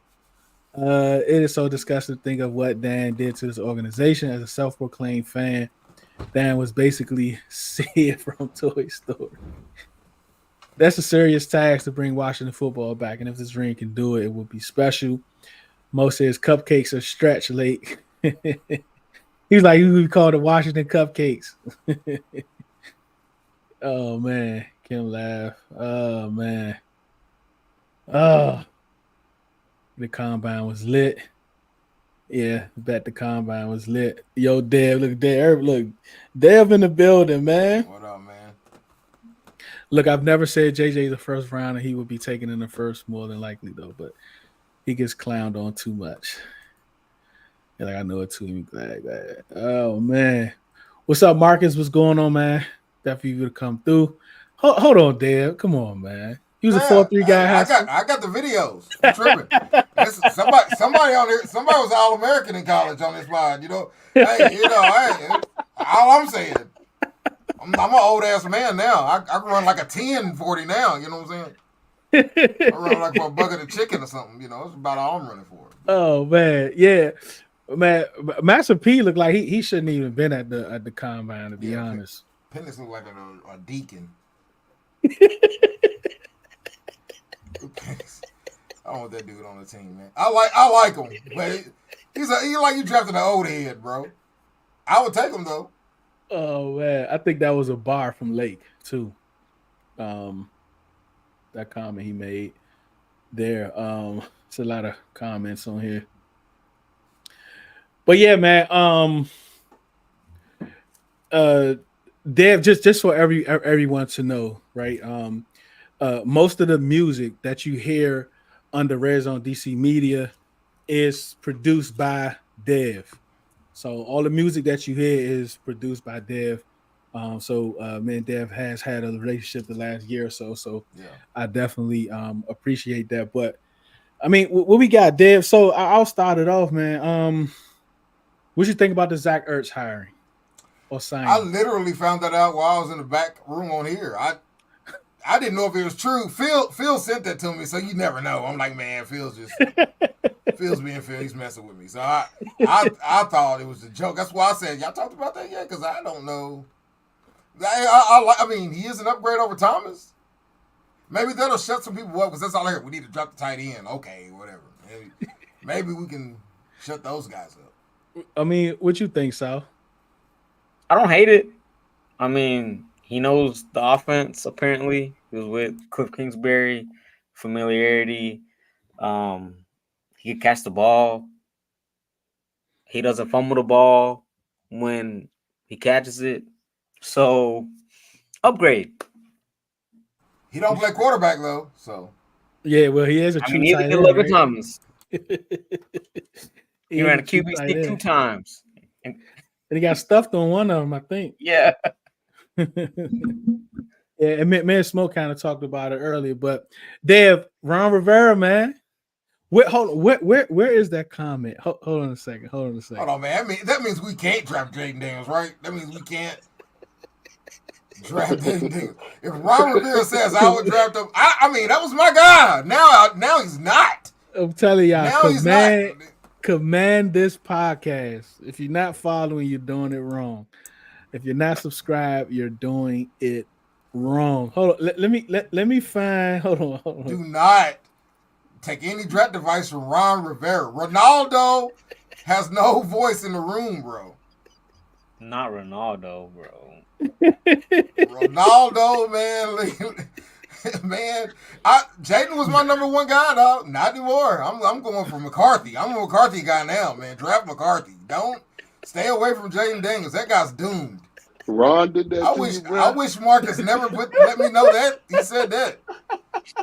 It is so disgusting to think of what Dan did to this organization. As a self-proclaimed fan, Dan was basically Sid from Toy Story. That's a serious task to bring Washington football back, and if this ring can do it, it will be special. Mo says cupcakes are stretch, Lake. He's like, who we call the Washington cupcakes. Oh man, Kim laugh. Oh man. Oh, the combine was lit. Yeah, bet the combine was lit. Yo, Dev, look, Dev in the building, man. what up, man? Look, I've never said JJ's the first round and he would be taken in the first, more than likely though, but he gets clowned on too much. And like, I know it too. I'm glad. Oh man, what's up, Marcus? What's going on, man? Definitely you to come through. Hold on, Dave. Come on, man. He was a 4-3 guy. I got the videos. I'm tripping. Somebody on there. Somebody was All-American in college on this line. Hey, all I'm saying. I'm an old ass man now. I can run like a 10-40 now. You know what I'm saying? I run like for a bucket of chicken or something. It's about all I'm running for. Oh man, yeah, man. Master P looked like he shouldn't even been at the combine, to be honest. Penix looked like a deacon. I don't want that dude on the team, man. I like him, but he's like you drafted an old head, bro. I would take him though. Oh man, I think that was a bar from Lake too. That comment he made there. It's a lot of comments on here. But yeah, man. Dev, just for everyone to know, right? Most of the music that you hear under Redzone DC Media is produced by Dev. So all the music that you hear is produced by Dev. Me and Dev has had a relationship the last year or so. So Yeah. I definitely appreciate that. But I mean, what we got, Dev? So I'll start it off, man. What you think about the Zack Ertz hiring or signing? I literally found that out while I was in the back room on here. I didn't know if it was true. Phil sent that to me, so you never know. I'm like, man, Phil's being Phil. He's messing with me. So I thought it was a joke. That's why I said, y'all talked about that yet? Because I don't know. I mean, he is an upgrade over Thomas. Maybe that'll shut some people up because that's all I heard. We need to drop the tight end. Okay, whatever. Maybe we can shut those guys up. I mean, what you think, Sal? I don't hate it. I mean, he knows the offense, apparently. He was with Cliff Kingsbury, familiarity. He can catch the ball. He doesn't fumble the ball when he catches it. So, upgrade. He don't play quarterback, though, so. Yeah, well, he is a true neither tight can end, Logan right? Thomas. He ran a is true QB tight sneak end. 2 times. And he got stuffed on one of them, I think. Yeah. Yeah, and me and Smoke kind of talked about it earlier, but Dev, Ron Rivera, man. Where is that comment? Hold on a second. Hold on, man. That means we can't draft Jaden Daniels, right? That means we can't draft Jaden Daniels. If Ron Rivera says I would draft him, I mean, that was my guy. Now he's not. I'm telling y'all, Now he's not. Command this podcast. If you're not following, you're doing it wrong. If you're not subscribed, you're doing it wrong. Hold on. Let me find. Hold on. Do not take any draft advice from Ron Rivera. Ronaldo has no voice in the room, bro. Not Ronaldo, bro. Ronaldo, man. Man, Jaden was my number one guy, dog. Not anymore. I'm going for McCarthy. I'm a McCarthy guy now, man. Draft McCarthy. Don't stay away from Jaden Daniels. That guy's doomed. Ron did that. I wish Marcus never let me know that he said that.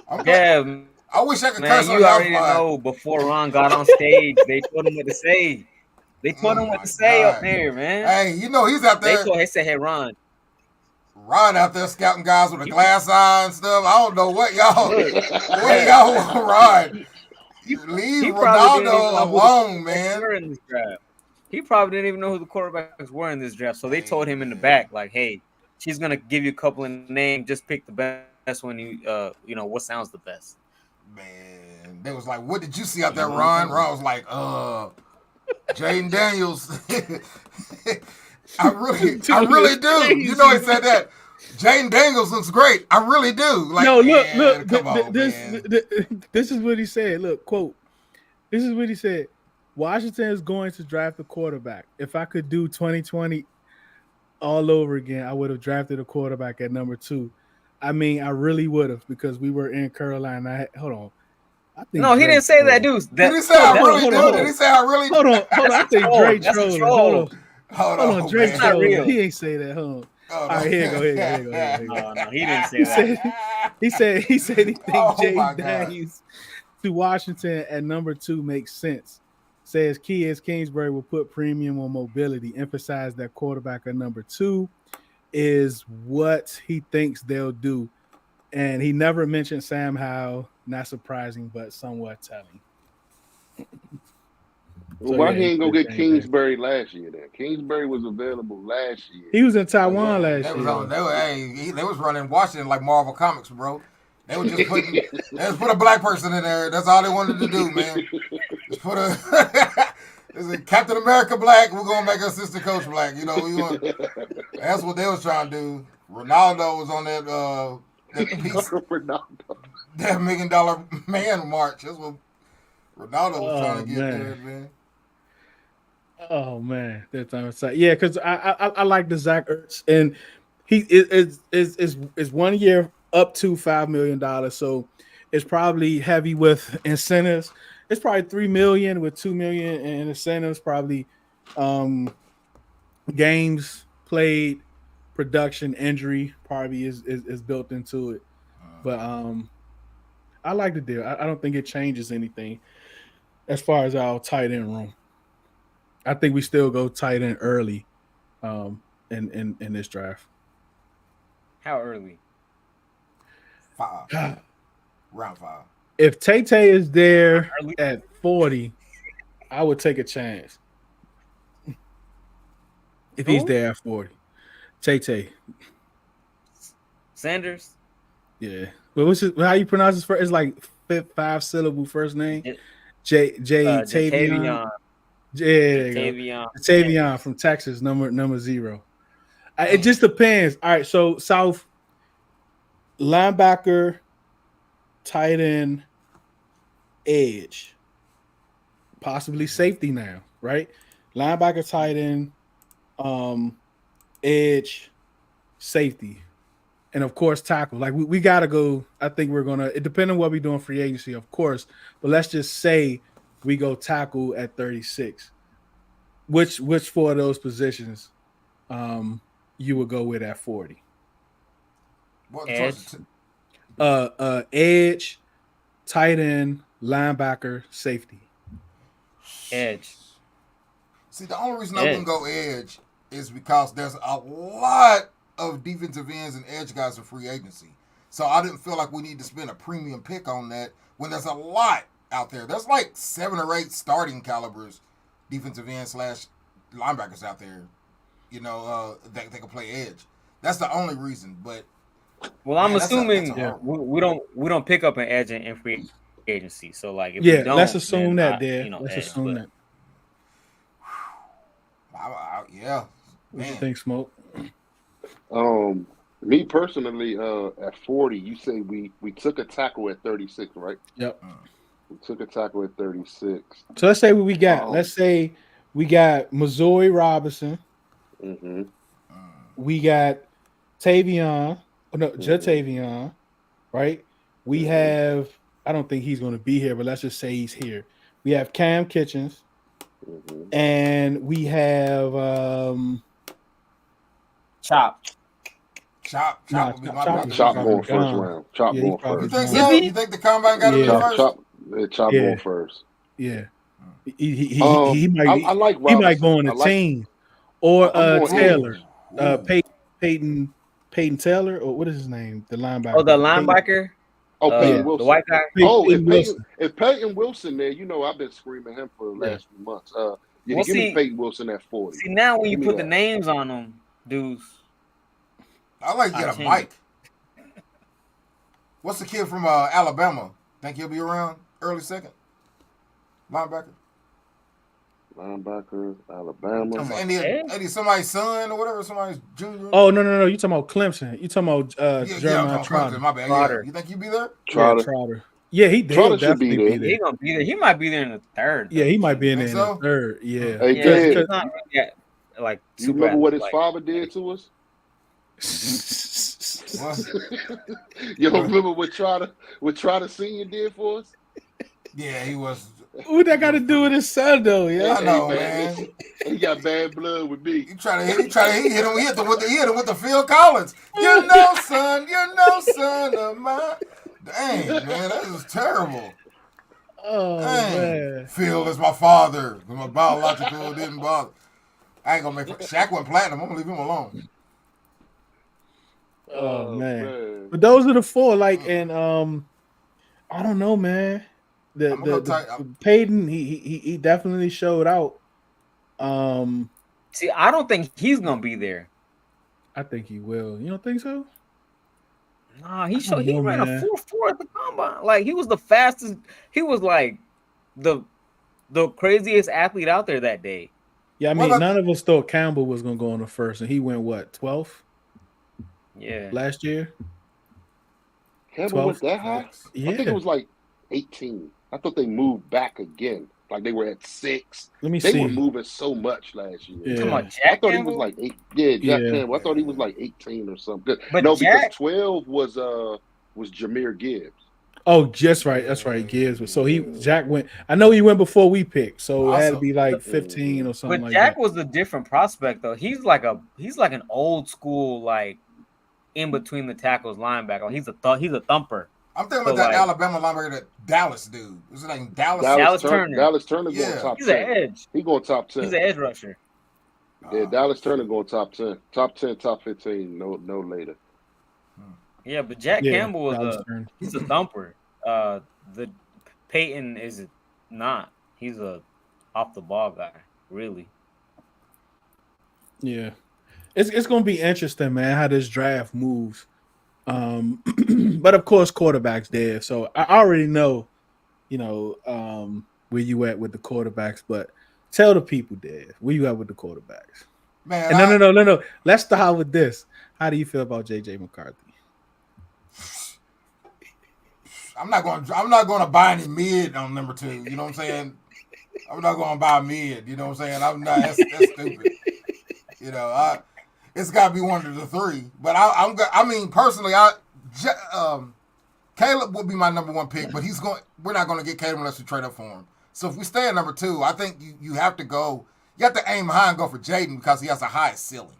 I wish I could curse on you already know before Ron got on stage, they told him what to say. They told him what to say up there, man. Hey, you know he's out there. They said, hey, Ron out there scouting guys with a glass eye and stuff. I don't know what y'all want, Ron. Leave Ronaldo alone, man. He probably didn't even know who the quarterbacks were in this draft. So they told him in the back, like, hey, she's gonna give you a couple of names, just pick the best one what sounds the best. Man, they was like, what did you see out there, Ron? Ron was like, Jaden Daniels. I really do. You know he said that. Jaden Daniels looks great. I really do. Like, no, look. Come on, this is what he said. Look, quote. This is what he said. Washington is going to draft a quarterback. If I could do 2020 all over again, I would have drafted a quarterback at number 2. I mean, I really would have because we were in Carolina. Hold on. No, he didn't say that, dude. Did he say I really do? Did he say I really do? Hold on. I think Dre trolling. Hold on. Dre trolling. He ain't say that. Hold on. All right, here you go. No, he didn't say that. He said he thinks Jaden Daniels to Washington at number 2 makes sense. Says Kingsbury will put premium on mobility. Emphasize that quarterback at number 2 is what he thinks they'll do. And he never mentioned Sam Howell. Not surprising, but somewhat telling. Well, why he ain't go get Kingsbury last year then? Kingsbury was available last year. He was in Taiwan last year. They was running Washington like Marvel Comics, bro. They was just put a black person in there. That's all they wanted to do, man. Just put a Captain America black. We're gonna make an assistant coach black. You know, that's what they was trying to do. Ronaldo was on that piece. Ronaldo. That $1 million man march. That's what Ronaldo was trying to get there, man. Oh man, that time aside. Yeah, because I like the Zack Ertz, and he is 1 year up to $5 million. So it's probably heavy with incentives. It's probably $3 million with $2 million in incentives. Probably games played, production injury probably is built into it. But I like the deal. I don't think it changes anything as far as our tight end room. I think we still go tight end early in this draft. How early? 5. Round 5. If Tay is there at 40, I would take a chance. If he's there at 40. Tay. Sanders? Yeah. But how you pronounce his first? It's like 5-syllable first name. Tavion. Yeah, Tavion from Texas, number 0. It just depends. All right, so South linebacker, tight end, edge, possibly safety now, right? Linebacker, tight end, edge, safety, and of course tackle. Like we gotta go. I think we're gonna. It depends on what we do in free agency, of course. But let's just say we go tackle at 36. Which 4 of those positions you would go with at 40? Edge. Edge, tight end, linebacker, safety. Edge. See, the only reason I wouldn't go edge is because there's a lot of defensive ends and edge guys in free agency. So I didn't feel like we need to spend a premium pick on that when there's a lot out there. There's like 7 or 8 starting calibers defensive end / linebackers out there, that they can play edge. That's the only reason. But well, I'm assuming we don't pick up an edge in free agency. So like, if we don't, let's assume that. Let's assume that. Yeah. What you think, Smoke? Me personally, at 40, you say we took a tackle at 36, right? Yep. We took a tackle at 36. So let's say what we got. Let's say we got Missouri Robinson. Mm-hmm. We got Tavion. Jatavion, right? We have. I don't think he's going to be here, but let's just say he's here. We have Cam Kitchens, and we have Chop. Chop would be my pick. Chop going first round. Chop going first. You think so? You think the combine got him first? Chop going first. Yeah. He might. I like Robinson. He might go on a team or Taylor, Peyton Taylor, or what is his name? The linebacker. Oh, the linebacker. Peyton Wilson. The white guy. If Peyton Wilson there, I've been screaming him for the last few months. Give me Peyton Wilson at 40. See, now when you put the names on them, dudes. I like to get a mic. What's the kid from Alabama? Think he'll be around early second? Linebacker, Alabama. Eddie, somebody's son or whatever, somebody's junior. Oh, no. You talking about Clemson. You talking about Jeremiah Trotter. My bad. Yeah. You think he'll be there? Trotter. Yeah, he did. Trotter should be there. He gonna be there. He might be there in the 3rd. Yeah, he might be in there in the 3rd. Yeah. Hey, he's not like you remember what his father did to us? You don't remember what Trotter Senior did for us? Yeah, he was. What that got to do with his son, though? Yeah, I know, man. He got bad blood with me. He hit him with the Phil Collins. You're no son of mine. Dang, man, that is terrible. Oh, man. Phil is my father. My biological didn't bother. I ain't gonna make Shaq went platinum. I'm gonna leave him alone. Oh man. But those are the 4. Like, and I don't know, man. The Peyton, he definitely showed out. See, I don't think he's gonna be there. I think he will. You don't think so? Nah, he ran a 4.4 at the combine. Like, he was the fastest. He was like the craziest athlete out there that day. Yeah, I mean, none of us thought Campbell was gonna go on the first, and he went 12th? Yeah, last year. Campbell went that high? Yeah, I think it was like 18. I thought they moved back again. Like they were at 6. Let me see. They were moving so much last year. Yeah. I thought he was like 8. Yeah, Jack Campbell. I thought he was like 18 or something. But because 12 was Jameer Gibbs. Oh, just right. That's right. Gibbs. So Jack went. I know he went before we picked, so it had to be like 15 or something But like Jack that. was a different prospect though. He's like an old school like in between the tackles linebacker. He's a thumper. I'm thinking So, about that like, Alabama linebacker, that Dallas dude. What's his name? Dallas Turner. Dallas Turner Yeah. going top He's 10. an edge. He going top 10. He's an edge rusher. Yeah, Dallas Turner going top 10. Top 10, top 15, no later. Yeah, but Jack Campbell he's a thumper. The Peyton is not. He's a off the ball guy, really. Yeah. It's gonna be interesting, man, how this draft moves. But of course, quarterback's there. So I already know, where you at with the quarterbacks, but tell the people, Dave, where you at with the quarterbacks. Man, and no. Let's start with this. How do you feel about JJ McCarthy? I'm not going to buy any mid on number 2. You know what I'm saying? I'm not going to buy mid. You know what I'm saying? I'm not. That's stupid. It's got to be one of the 3. But I mean, personally, Caleb would be my number 1 pick. But we're not going to get Caleb unless we trade up for him. So if we stay at number 2, I think you have to go. You have to aim high and go for Jaden because he has the highest ceiling.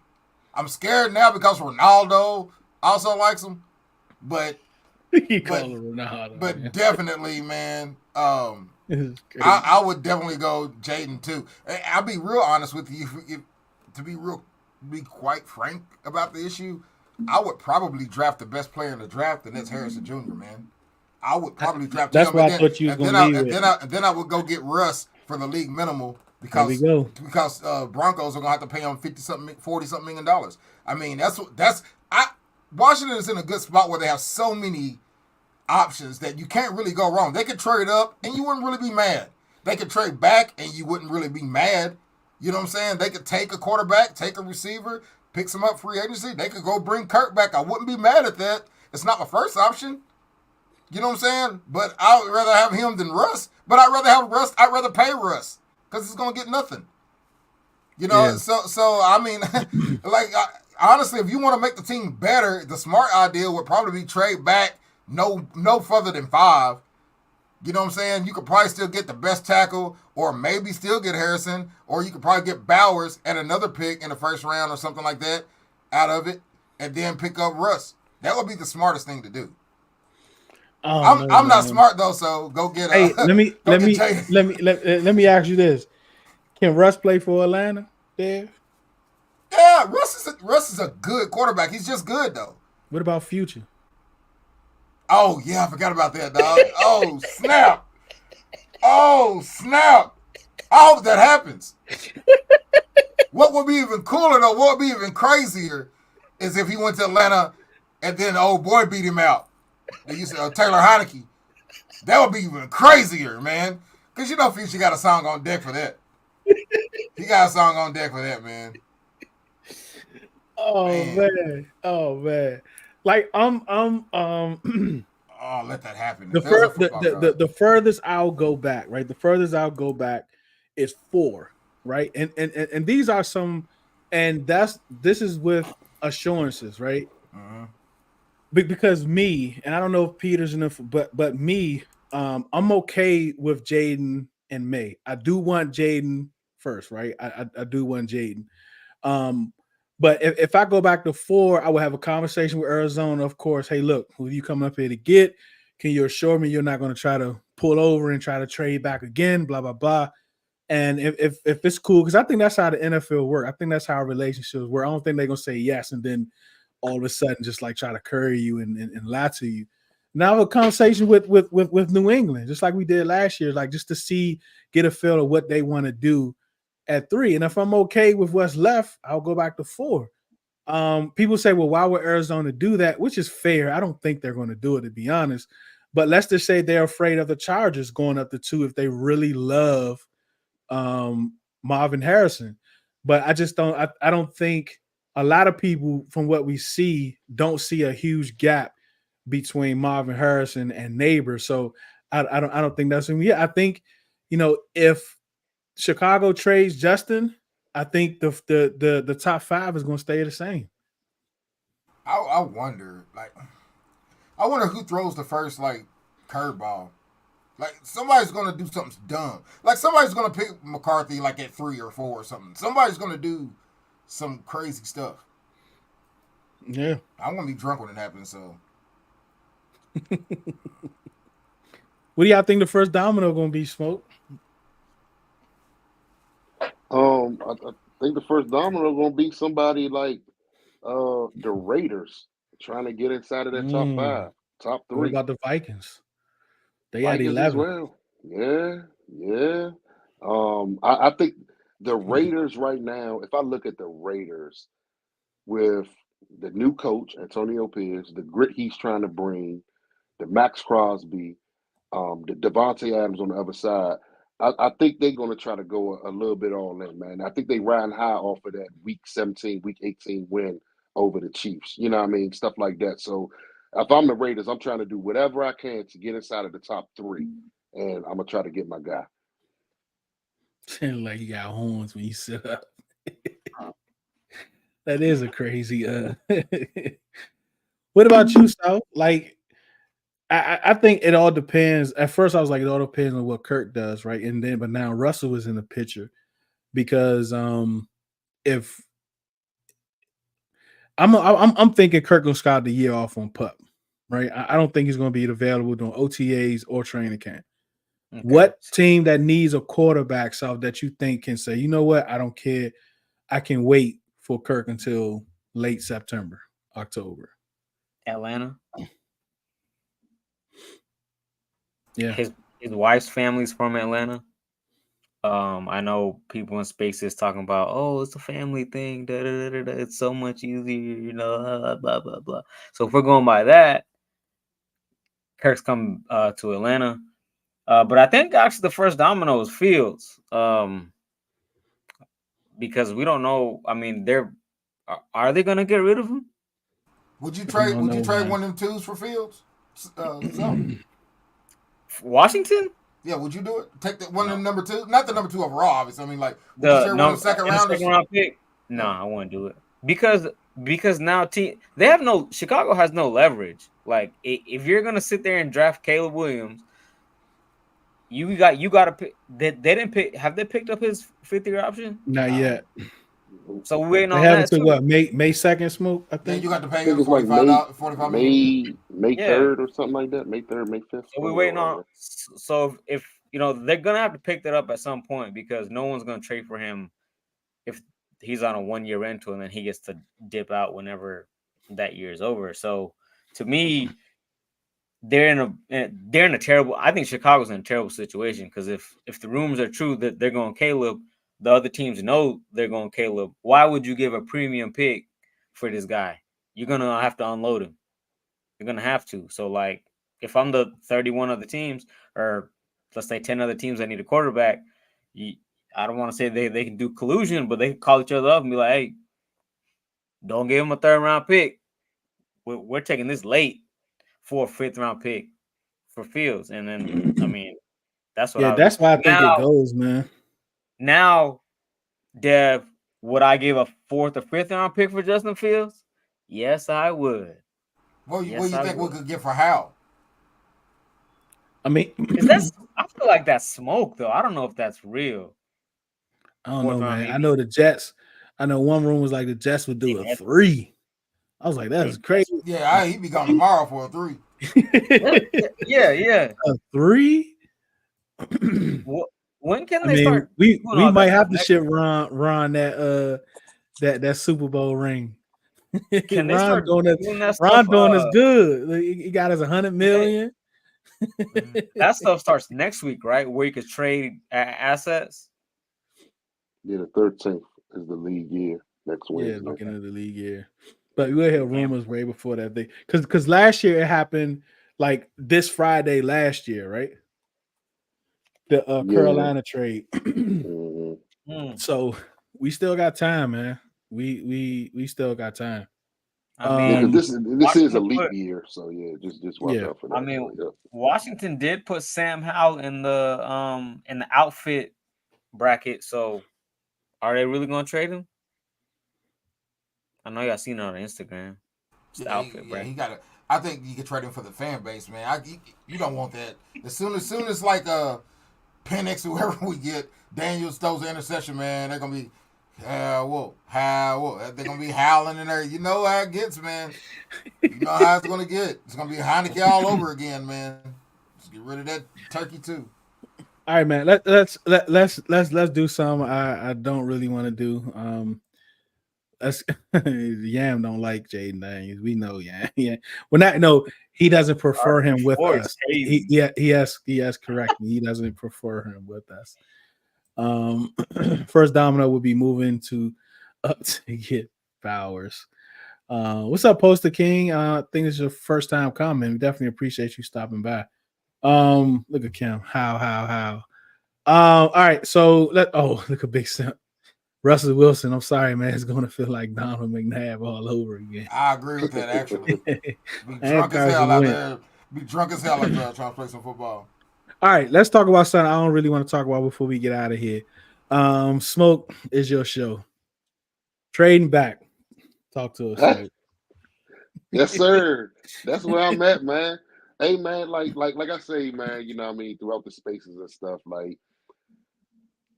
I'm scared now because Ronaldo also likes him, but definitely, man. I would definitely go Jaden too. I'll be real honest with you. To be quite frank about the issue, I would probably draft the best player in the draft, and that's Harrison Jr. Man, I would probably draft him. That's what I thought you was going to leave with. And then I would go get Russ for the league minimal. Because Broncos are gonna have to pay him $40-something million. I mean, Washington is in a good spot where they have so many options that you can't really go wrong. They could trade up and you wouldn't really be mad. They could trade back and you wouldn't really be mad. You know what I'm saying? They could take a quarterback, take a receiver, pick some up free agency. They could go bring Kirk back. I wouldn't be mad at that. It's not my first option. You know what I'm saying? But I would rather have him than Russ. But I'd rather have Russ. I'd rather pay Russ. Because he's going to get nothing. So I mean, honestly, if you want to make the team better, the smart idea would probably be trade back no further than 5. You know what I'm saying? You could probably still get the best tackle or maybe still get Harrison, or you could probably get Bowers and another pick in the first round or something like that out of it, and then pick up Russ. That would be the smartest thing to do. I'm not smart though, so go get. Let me ask you this: can Russ play for Atlanta, Dave? Yeah, Russ is a good quarterback. He's just good though. What about Future? Oh yeah, I forgot about that, dog. Oh snap! Oh snap! I hope that happens. What would be even cooler though? What would be even crazier is if he went to Atlanta and then the old boy beat him out. They used to Taylor Heineke. That would be even crazier, man. Because Future got a song on deck for that. He got a song on deck for that, man. Oh man. Like oh, let that happen. The furthest I'll go back, right? The furthest I'll go back is 4, right? And these are some, and this is with assurances, right? Mm-hmm. Because me, and I don't know if Peter's enough, but me, I'm okay with Jaden and May. I do want Jaden first, right? I do want Jaden. But if I go back to 4, I would have a conversation with Arizona, of course. Hey, look, who you come up here to get? Can you assure me you're not going to try to pull over and try to trade back again? Blah, blah, blah. And if it's cool, because I think that's how the NFL works. I think that's how relationships work. I don't think they're going to say yes and then all of a sudden just like try to curry you and lie to you. Now a conversation with New England, just like we did last year, like just to get a feel of what they want to do at 3. And if I'm okay with what's left, I'll go back to 4. People say, well, why would Arizona do that? Which is fair. I don't think they're going to do it, to be honest. But let's just say they're afraid of the Chargers going up to 2 if they really love Marvin Harrison. But I just don't. I don't think a lot of people, from what we see, don't see a huge gap between Marvin Harrison and Neighbors. So I don't think that's him. Yeah, I think if Chicago trades Justin, I think the top 5 is going to stay the same. I wonder who throws the first curveball. Like somebody's gonna do something dumb. Like somebody's gonna pick McCarthy like at 3 or 4 or something. Somebody's gonna do some crazy stuff. Yeah. I'm gonna be drunk when it happens. So, What do y'all think the first domino gonna be, Smoke? I think the first domino gonna be somebody like the Raiders trying to get inside of that top 5, top What 3. about the Vikings? They had Vikings as 11. well. Yeah. I think the Raiders right now, if I look at the Raiders with the new coach, Antonio Pierce, the grit he's trying to bring, the Max Crosby, the Devontae Adams on the other side, I think they're going to try to go a little bit all in, man. I think they riding high off of that week 17, week 18 win over the Chiefs. You know what I mean? Stuff like that. So if I'm the Raiders, I'm trying to do whatever I can to get inside of the top 3, and I'm going to try to get my guy. Like you got horns when you sit up. That is a crazy. What about you, Sal? Like, I think it all depends. At first, I was like, it all depends on what Kirk does, right? And then, but now Russell was in the picture because if I'm thinking Kirk gonna start the year off on PUP, right? I don't think he's gonna be available during OTAs or training camp. Okay. What team that needs a quarterback, Sal, that you think can say, you know what, I don't care, I can wait for Kirk until late September, October? Atlanta. Yeah, his wife's family's from Atlanta. I know people in spaces talking about, oh, it's a family thing. Da, da, da, da, it's so much easier, you know, blah blah blah. So if we're going by that, Kirk's come to Atlanta. But I think actually the first domino is Fields. Because we don't know. I mean, are they gonna get rid of him? Would you trade one of them 2s for Fields? Washington? Yeah, would you do it? Take one of them number 2, not the number 2 overall, obviously. I mean, like the one second round pick. No, I wouldn't do it because now they have no. Chicago has no leverage. Like if you're gonna sit there and draft Caleb Williams, you got to pick. They didn't pick. Have they picked up his 5th-year option? Not yet. So we're waiting on that. Too. What, May 2nd, Smoke? I think you got to pay him $45 May 3rd or something like that. May 3rd, May 5th. So we're waiting on. So if you know, they're gonna have to pick that up at some point because no one's gonna trade for him if he's on a 1-year rental and then he gets to dip out whenever that year is over. So to me, they're in a terrible. I think Chicago's in a terrible situation because if the rumors are true that they're going Caleb, the other teams know they're going Caleb. Why would you give a premium pick for this guy? You're gonna have to unload him. You're gonna have to. So like, if I'm the 31 other teams, or let's say 10 other teams that need a quarterback, I don't want to say they can do collusion, but they can call each other up and be like, hey, don't give him a 3rd round pick. We're taking this late for a 5th round pick for Fields. And then, I mean, that's what that's why I think it goes, man. Now, Dev, would I give a 4th or 5th round pick for Justin Fields? Yes, I would. What do you think we could get for Hal? I mean, I feel like that's smoke, though. I don't know if that's real. I don't know, man. I know the Jets. I know one room was like the Jets would do a 3. I was like, that's crazy. Yeah, he'd be gone tomorrow for a 3. Yeah. A 3? When can they start? We might have to ship Ron that Super Bowl ring. Can they Ron start doing that stuff? Ron doing is good. He got us $100 million. That stuff starts next week, right? Where you could trade assets. Yeah, the 13th is the league year next Wednesday. Yeah, beginning of the league year. But we'll have rumors way before that thing. Because last year it happened like this Friday last year, right? The Carolina trade. So we still got time, man. We still got time. I mean, this is a leap year, so yeah, just watch out for that. I mean, Washington did put Sam Howell in the outfit bracket. So are they really going to trade him? I know y'all seen it on Instagram. He got it. I think you can trade him for the fan base, man. You don't want that. As soon as like Penix, whoever we get, Daniels throws the interception, man, they're gonna be howl. They're gonna be howling in there. You know how it gets, man. You know how it's gonna get. It's gonna be Heineke all over again, man. Just get rid of that turkey too. All right, man. Let's do something I don't really want to do. Let's Yam don't like Jaden Daniels. We know Yam. Yeah. Well, not no, he doesn't prefer him with us. He has correct me. He doesn't prefer him with us. First domino would be moving to up to get Bowers. What's up, Poster King? I think it's your first time coming. We definitely appreciate you stopping by. Look at Kim. How? All right, so look at Big Simp. Russell Wilson, I'm sorry, man. It's going to feel like Donald McNabb all over again. I agree with that, actually. Be drunk as hell out there. Be drunk as hell out there trying to play some football. All right, let's talk about something I don't really want to talk about before we get out of here. Smoke is your show. Trading back. Talk to us. Yes, sir. That's where I'm at, man. Hey, man, like I say, man, you know what I mean, throughout the spaces and stuff, like,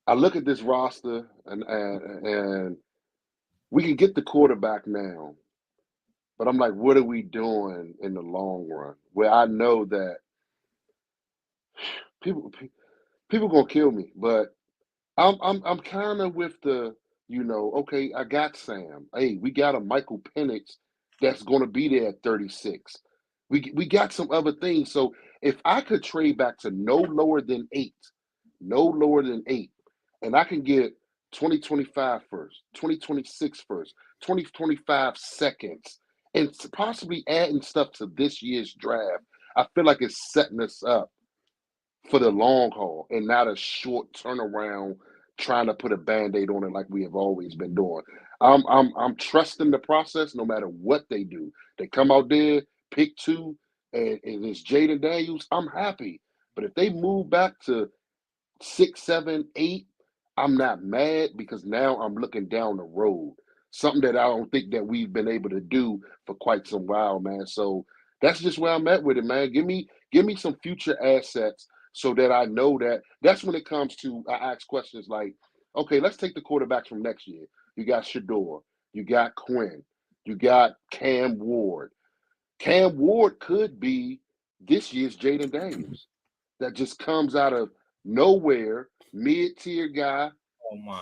I look at this roster and we can get the quarterback now, but I'm like, what are we doing in the long run? Where I know that people gonna kill me, but I'm kind of with the, okay, I got Sam. Hey, we got a Michael Penix that's gonna be there at 36. We got some other things. So if I could trade back to no lower than eight, and I can get 2025 first, 2026 first, 2025 seconds, and possibly adding stuff to this year's draft, I feel like it's setting us up for the long haul and not a short turnaround trying to put a Band-Aid on it like we have always been doing. I'm trusting the process no matter what they do. They come out there, pick two, and it's Jaden Daniels, I'm happy. But if they move back to 6, 7, 8, I'm not mad because now I'm looking down the road. Something that I don't think that we've been able to do for quite some while, man. So that's just where I'm at with it, man. Give me some future assets so that I know that's when it comes to, I ask questions like, okay, let's take the quarterbacks from next year. You got Shador, you got Quinn, you got Cam Ward. Cam Ward could be this year's Jaden Daniels that just comes out of nowhere, mid-tier guy,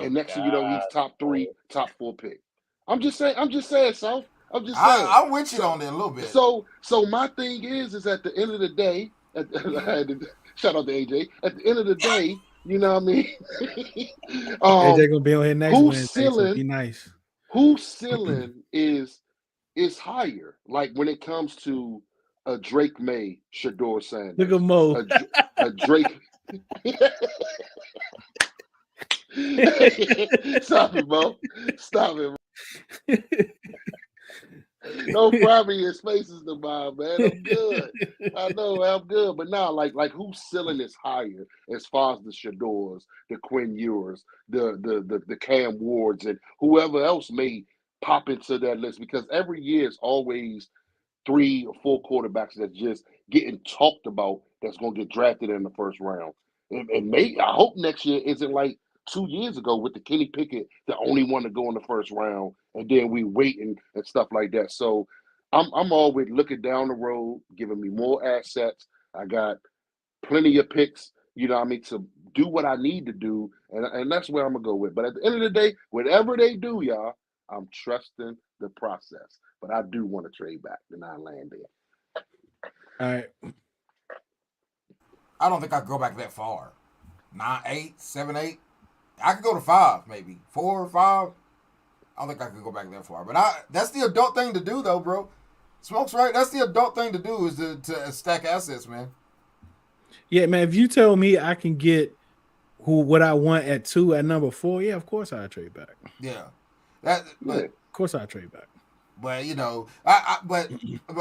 and next thing you know, he's top 3, top 4 pick. I'm just saying, so I'm just saying. I'm with you on that a little bit. So my thing is at the end of the day, shout out to AJ. At the end of the day, you know what I mean? AJ gonna be on here next Wednesday, so be nice. Whose ceiling is higher? Like when it comes to a Drake May, Shador Sanders. Look at Mo. A Drake. Stop it, Mo. Stop it. Don't fry me in spaces tomorrow, man. I'm good. I know I'm good. But now, like whose ceiling is higher as far as the Shadors, the Quinn Ewers, the Cam Wards, and whoever else may pop into that list? Because every year is always 3 or 4 quarterbacks that's just getting talked about that's going to get drafted in the first round. And I hope next year isn't like 2 years ago with the Kenny Pickett, the only one to go in the first round, and then we waiting and stuff like that. So I'm always looking down the road, giving me more assets. I got plenty of picks, you know what I mean, to do what I need to do, and that's where I'm going to go with. But at the end of the day, whatever they do, y'all, I'm trusting the process. But I do want to trade back the 9 land there. All right. I don't think I could go back that far. 9, 8, 7, 8. I could go to 5, maybe 4 or 5. I don't think I could go back that far. But that's the adult thing to do, though, bro. Smoke's right. That's the adult thing to do is to stack assets, man. Yeah, man. If you tell me I can get what I want at 2 at number 4, yeah, of course I'll trade back. Yeah, of course I'll trade back. But but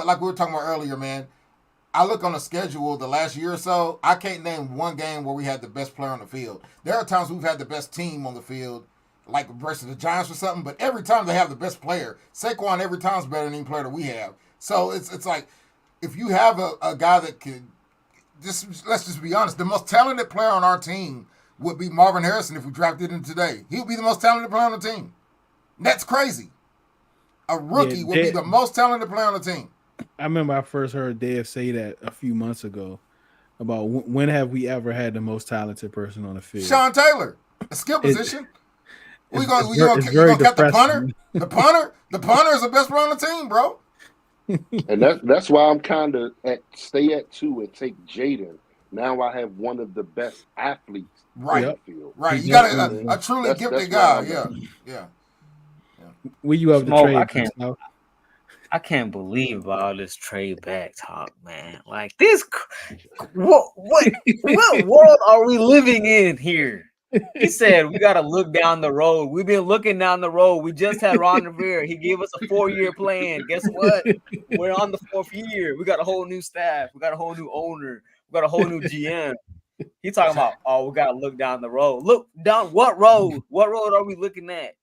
like we were talking about earlier, man. I look on the schedule the last year or so, I can't name one game where we had the best player on the field. There are times we've had the best team on the field, like versus the Giants or something, but every time they have the best player. Saquon every time is better than any player that we have. So it's like if you have a guy that can let's just be honest, the most talented player on our team would be Marvin Harrison if we drafted him today. He would be the most talented player on the team. That's crazy. A rookie would be the most talented player on the team. I remember I first heard Dave say that a few months ago about when have we ever had the most talented person on the field? Sean Taylor, a skill position. We gonna cut the punter? The punter is the best player on the team, bro. And that's why I'm kind of stay at 2 and take Jaden. Now I have one of the best athletes right on the field. Right. You got a truly gifted guy. Yeah. Will you have the trade? I can't believe all this trade back talk, man. Like this, what world are we living in here? He said we got to look down the road. We've been looking down the road. We just had Ron Rivera. He gave us a 4-year plan. Guess what? We're on the 4th year. We got a whole new staff. We got a whole new owner. We got a whole new GM. He talking about, we got to look down the road. Look down what road? What road are we looking at?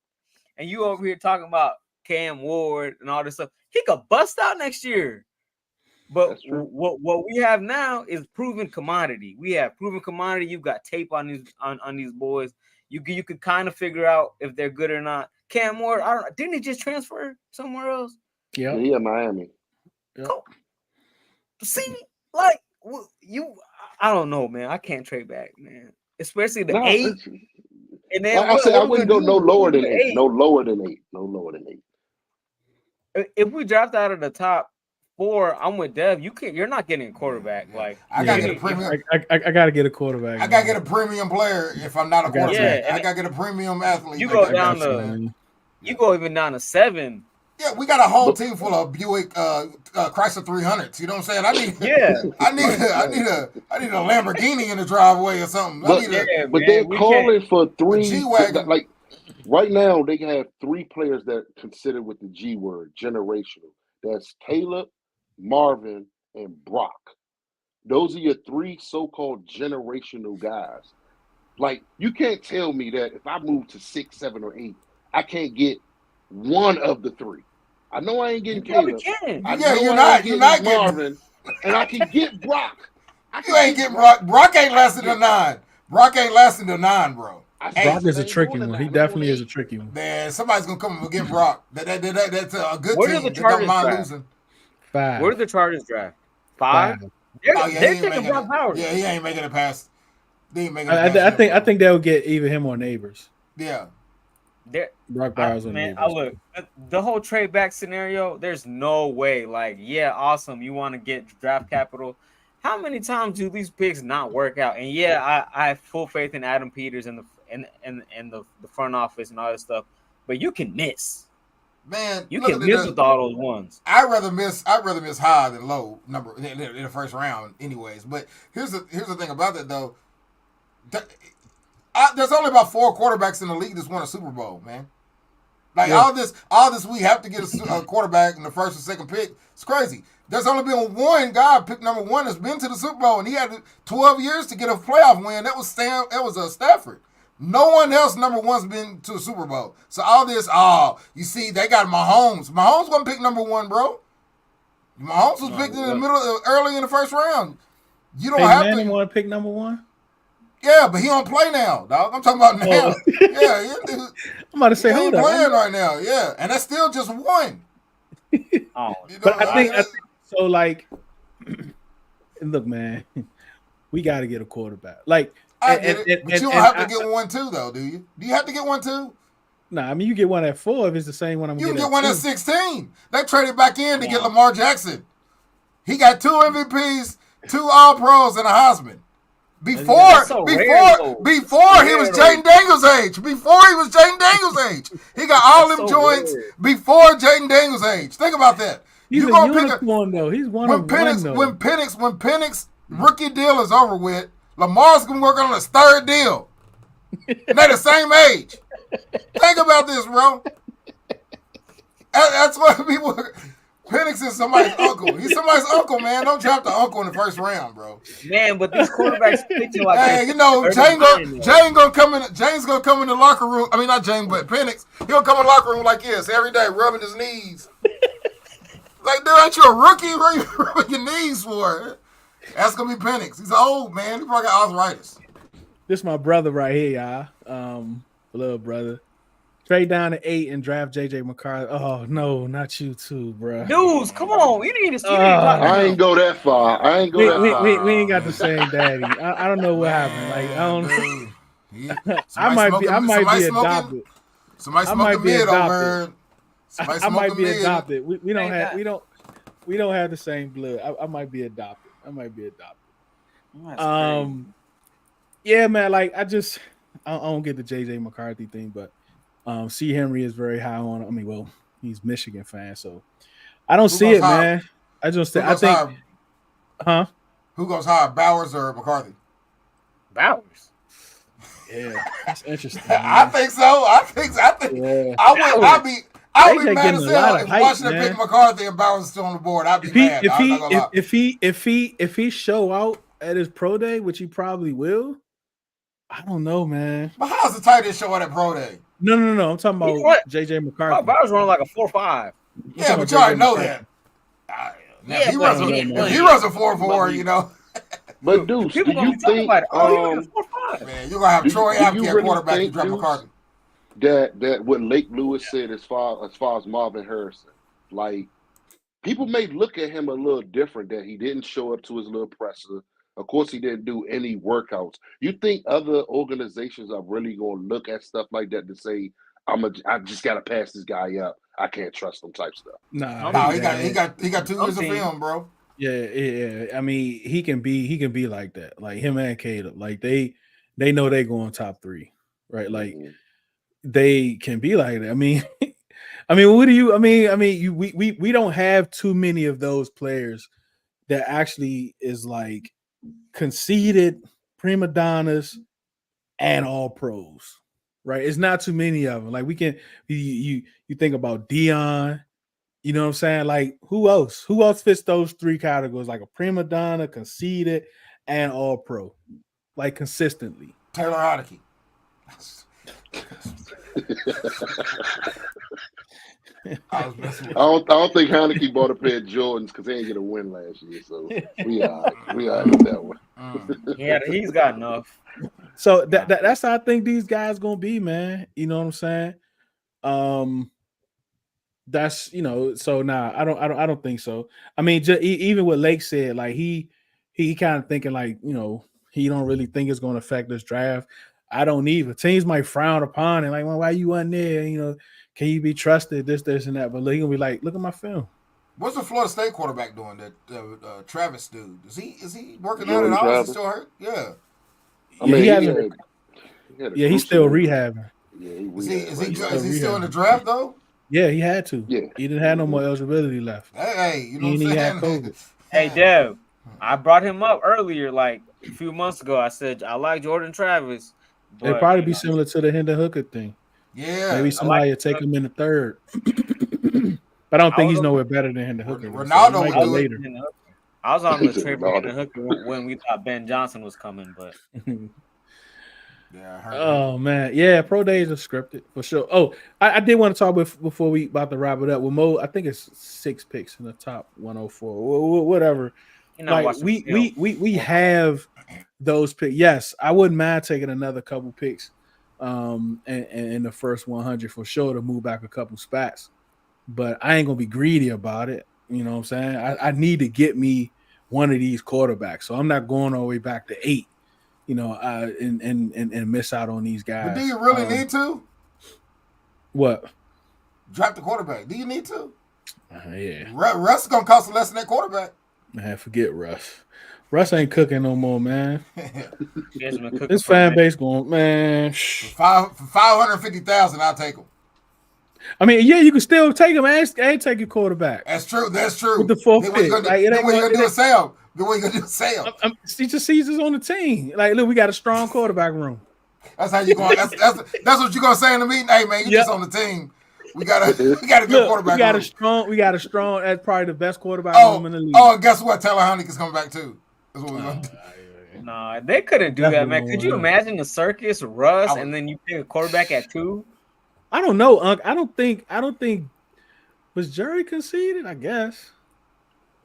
And you over here talking about Cam Ward and all this stuff. He could bust out next year. But what we have now is proven commodity. We have proven commodity. You've got tape on these boys. You could kind of figure out if they're good or not. Cam Ward, I don't know. Didn't he just transfer somewhere else? Yeah, Miami. Yep. See, like I don't know, man. I can't trade back, man. Especially the 8. And then like I said, I wouldn't go no lower than 8. No lower than 8. No lower than 8. If we draft out of the top 4, I'm with Dev. You're not getting a quarterback. Like I gotta get a premium. I gotta get a quarterback. I gotta get a premium player if I'm not a quarterback. I gotta get a premium athlete. You go down to you go even down to 7. Yeah, we got a whole team full of Buick Chrysler 300s. You know what I'm saying? I need a Lamborghini in the driveway or something. But they're calling for 3 G-Wagon. Like right now, they have 3 players that are considered with the G word, generational. That's Caleb, Marvin, and Brock. Those are your 3 so-called generational guys. Like, you can't tell me that if I move to 6, 7, or 8, I can't get one of the 3. I know I ain't getting Caleb. You're not getting Marvin, and I can get Brock. You ain't getting Brock. Brock ain't lasting to 9. Brock ain't lasting to 9, bro. Brock is a tricky one. He definitely is a tricky one. Man, somebody's gonna come and get Brock. That's a good Where team. The Chargers draft? Losing. 5. Where did the Chargers draft? 5. They're taking Brock Howard. Yeah, he ain't making it past. I think they'll get either him or Neighbors. Yeah. Brock Bowers or Neighbors. Look, the whole trade back scenario, there's no way. Like, yeah, awesome. You want to get draft capital. How many times do these picks not work out? And yeah, I have full faith in Adam Peters and the front office and all that stuff. But you can miss. Man, you can miss with all those ones. I'd rather miss high than low number in the first round, anyways. But here's the thing about that though. There's only about 4 quarterbacks in the league that's won a Super Bowl, man. Like all this we have to get a quarterback in the first or second pick. It's crazy. There's only been one guy picked number 1 that's been to the Super Bowl, and he had 12 years to get a playoff win. That was Stafford. No one else number 1's been to a Super Bowl. So all this, you see, they got Mahomes. Mahomes wasn't picked number 1, bro. Mahomes was picked in the middle, early in the first round. You don't have to want to pick number 1. Yeah, but he don't play now, dog. I'm talking about now. Yeah, I'm about to say, hold on. He's playing right now, yeah, and that's still just 1. But I think so. Like, look, man, we got to get a quarterback. Like, I get it, but you don't have to get 1 too, though, do you? Do you have to get 1 too? Nah, I mean, you get 1 at 4 if it's the same one. You can get 1 at 16. They traded back in to get Lamar Jackson. He got 2 MVPs, 2 All-Pros, and a Heisman. Before he was Jaden Daniels' age. He got all them joints before Jaden Daniels' age. Think about that. He's a unicorn, though. He's one of one, though. When Penix rookie deal is over with, Lamar's going to work on his 3rd deal. And they're the same age. Think about this, bro. That's what people... Penix is somebody's uncle. He's somebody's uncle, man. Don't draft the uncle in the first round, bro. Man, but these quarterbacks picture like hey, you know, James gonna come in the locker room. I mean, not James, but Penix. He'll come in the locker room like this every day, rubbing his knees. Like, dude, ain't you a rookie? What are you rubbing your knees for? That's gonna be Penix. He's old, man. He probably got arthritis. This is my brother right here, y'all. Little brother. Trade down to 8 and draft JJ McCarthy. Oh no, not you too, bro. Dudes, come on. You need to I ain't go that far. I ain't go that far. We ain't got the same daddy. I don't know what happened. Like I don't. I might be adopted. Somebody smoking mid over. I might be adopted. We don't have the same blood. I might be adopted. Yeah, man. Like I don't get the JJ McCarthy thing, but C. Henry is very high on. I mean, well, he's Michigan fan, so I don't see it, man. I think, who goes higher, Bowers or McCarthy? Bowers. Yeah, that's interesting. I think so. I think. Yeah. I'd be mad as hell if Washington picked McCarthy and Bowers is still on the board. I'd be mad. If he show out at his pro day, which he probably will, I don't know, man. But how's the tight end show at pro day? No. I'm talking about JJ McCarthy. Bowers running like a 4.5. Yeah, but you already know that. He runs a 4.4, you know. But Deuce, do you think man, you're gonna have Troy Apke at quarterback and Trent McCarthy? That what Lake Lewis said as far as Marvin Harrison, like people may look at him a little different that he didn't show up to his little presser. Of course, he didn't do any workouts. You think other organizations are really going to look at stuff like that to say, I just got to pass this guy up. I can't trust him type stuff. No, he got 2 years of film, bro. Yeah. I mean, he can be like that. Like him and Caleb. Like they know they going top 3, right? Like they can be like that. I mean, we don't have too many of those players that actually is like conceded prima donnas and all pros, right? It's not too many of them. Like you think about Dion, you know what I'm saying? Like who else fits those 3 categories? Like a prima donna, conceded, and all pro, like consistently. Taylor Heineke. I don't think Heineke bought a pair of Jordans because he ain't get a win last year. So we all right with that one. Yeah, he's got enough. So that's how I think these guys gonna be, man. You know what I'm saying? That's So I don't think so. I mean, even what Lake said, like he kind of thinking like he don't really think it's gonna affect this draft. I don't either. Teams might frown upon it, like, well, why you wasn't there? Can you be trusted? This, and that. But he gonna be like, look at my film. What's the Florida State quarterback doing? That Travis dude? Is he working out at all? Is he still hurt? Yeah. He's still rehabbing. Yeah, is he still in the draft though? Yeah, he had to. Yeah, he didn't have no more eligibility left. Hey, you know what I'm saying? COVID. Hey, Dev, I brought him up earlier, like a few months ago. I said I like Jordan Travis. It'd probably be similar to the Hendon Hooker thing. Yeah, maybe somebody would take him in the 3rd. But I don't think he's nowhere better than Hendon Hooker. Ronaldo would do later. I was on the trip for Hendon Hooker when we thought Ben Johnson was coming, but yeah. Oh man, yeah. Pro days are scripted for sure. Oh, I did want to talk before we about to wrap it up with Mo. I think it's 6 picks in the top 104, whatever. Like we have those picks. Yes, I wouldn't mind taking another couple picks and in the first 100 for sure to move back a couple spots. But I ain't gonna be greedy about it. You know what I'm saying? I need to get me one of these quarterbacks. So I'm not going all the way back to 8, and miss out on these guys. But do you really need to? What? Draft the quarterback. Do you need to? Yeah. Russ is gonna cost less than that quarterback. Man, forget Russ. Russ ain't cooking no more, man. This fan base going, man. For 550,000, I'll take him. I mean, yeah, you can still take him. I ain't take your quarterback. That's true. With the 4th pick. Then what you gonna do is sell. Then what you gonna do is sell. Caesar's on the team. Like, look, we got a strong quarterback room. That's how you going. That's what you gonna say in the meeting. Hey, man, you just on the team. We got a good quarterback. We got a strong. That's probably the best quarterback room in the league. Oh, and guess what? Taylor Heineke is coming back too. That's what we're gonna do. Nah, they couldn't do that, man. Could you imagine the circus, Russ, and then you pick a quarterback at 2? I don't know, Unc. I don't think was Jerry conceded. I guess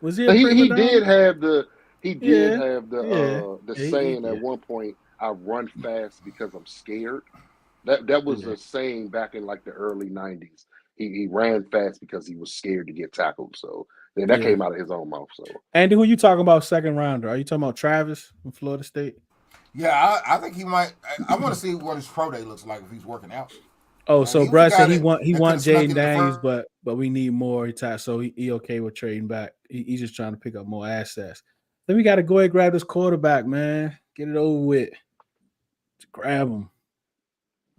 Was he a prima He donna? did have the Yeah. saying Yeah. at one point, I run fast because I'm scared. That was Yeah. a saying back in like the early 90s. He ran fast because he was scared to get tackled. So that Yeah. came out of his own mouth. So Andy, who you talking about second rounder? Are you talking about Travis from Florida State? Yeah, I think he might. I want to see what his pro day looks like if he's working out. Oh, so he was the Brad guy said he that- want that coulda snuck Jaden in the Daniels, first- but we need more. So he okay with trading back. He's just trying to pick up more assets. Then we got to go ahead and grab this quarterback, man. Get it over with. Just grab him.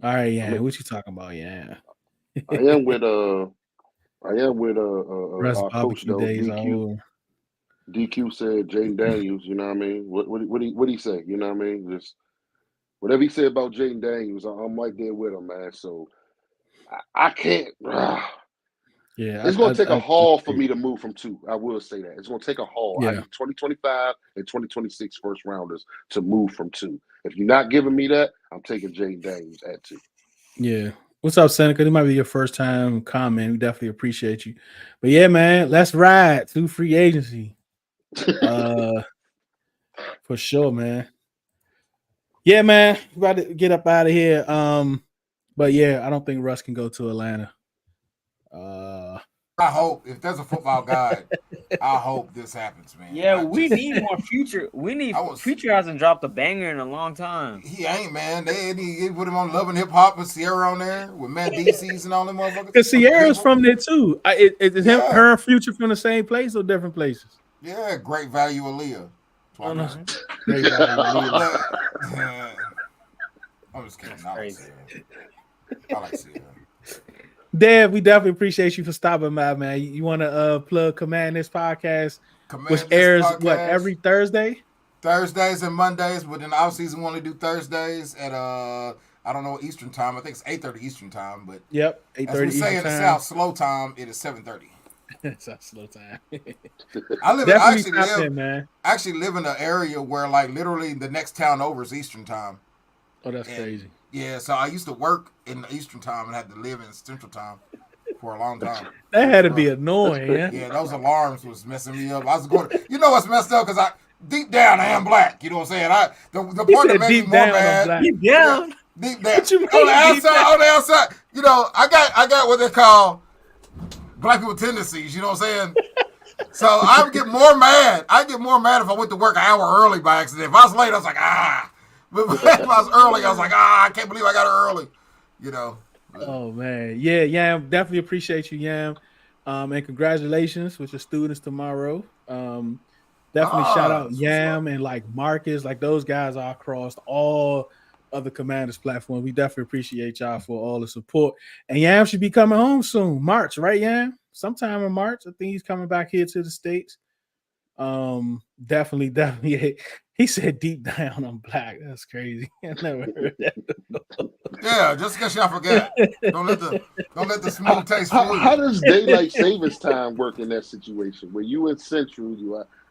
All right, yeah. What you talking about, yeah? I am with Russ our coach barbecue though. days are over. DQ said Jaden Daniels. You know what I mean? What he say? You know what I mean? Just whatever he said about Jaden Daniels, I'm right there with him, man. So I can't. Yeah, It's going to take a haul for agree. me to move from 2. I will say that. It's going to take a haul. I Yeah. need 2025 and 2026 first rounders to move from 2. If you're not giving me that, I'm taking Jaden Daniels at 2. Yeah. What's up, Seneca? It might be your first time comment. We definitely appreciate you. But yeah, man, let's ride through free agency. For sure, man. Yeah, man. We about to get up out of here. But yeah, I don't think Russ can go to Atlanta. I hope if there's a football guy, I hope this happens, man. Yeah, we need more Future. Future hasn't dropped a banger in a long time. He ain't, man. They put him on Love and Hip Hop with Sierra on there with Matt DC's and all them motherfuckers. Because Sierra's from there too. Is her and Future from the same place or different places? Yeah, great value Aaliyah. Oh, no. Great value Aaliyah. I'm just kidding. I like Sierra. Dave, we definitely appreciate you for stopping by, man. You want to plug Command This podcast, which airs what every Thursday? Thursdays and Mondays, but in the off season we only do Thursdays at I don't know Eastern time. I think it's 8:30 Eastern time, but 8:30 as we say Eastern in the time. South, slow time it is 7:30. It's a slow time. I actually live in an area where like literally the next town over is Eastern time. Oh, that's crazy. Yeah, so I used to work in the Eastern time and had to live in Central time for a long time. That had to be annoying, yeah. Yeah, those alarms was messing me up. I was going, you know what's messed up? Because deep down I am black. You know what I'm saying? The part that made me more mad. Deep down. Yeah, deep down. On the outside. You know, I got what they call black people tendencies. You know what I'm saying? So I would get more mad. I get more mad if I went to work an hour early by accident. If I was late, I was like, But if I was early, I was like, I can't believe I got her early. You know. Oh man. Yeah, Yam. Definitely appreciate you, Yam. And congratulations with your students tomorrow. Definitely shout out Yam and like Marcus, like those guys are across all other Commanders platforms. We definitely appreciate y'all for all the support. And Yam should be coming home soon. March, right, Yam? Sometime in March. I think he's coming back here to the States. Definitely. He said deep down I'm black. That's crazy. I never heard that. Yeah, just in case y'all forget. Don't let the smooth taste fool you. How does daylight savings time work in that situation? Where you in Central,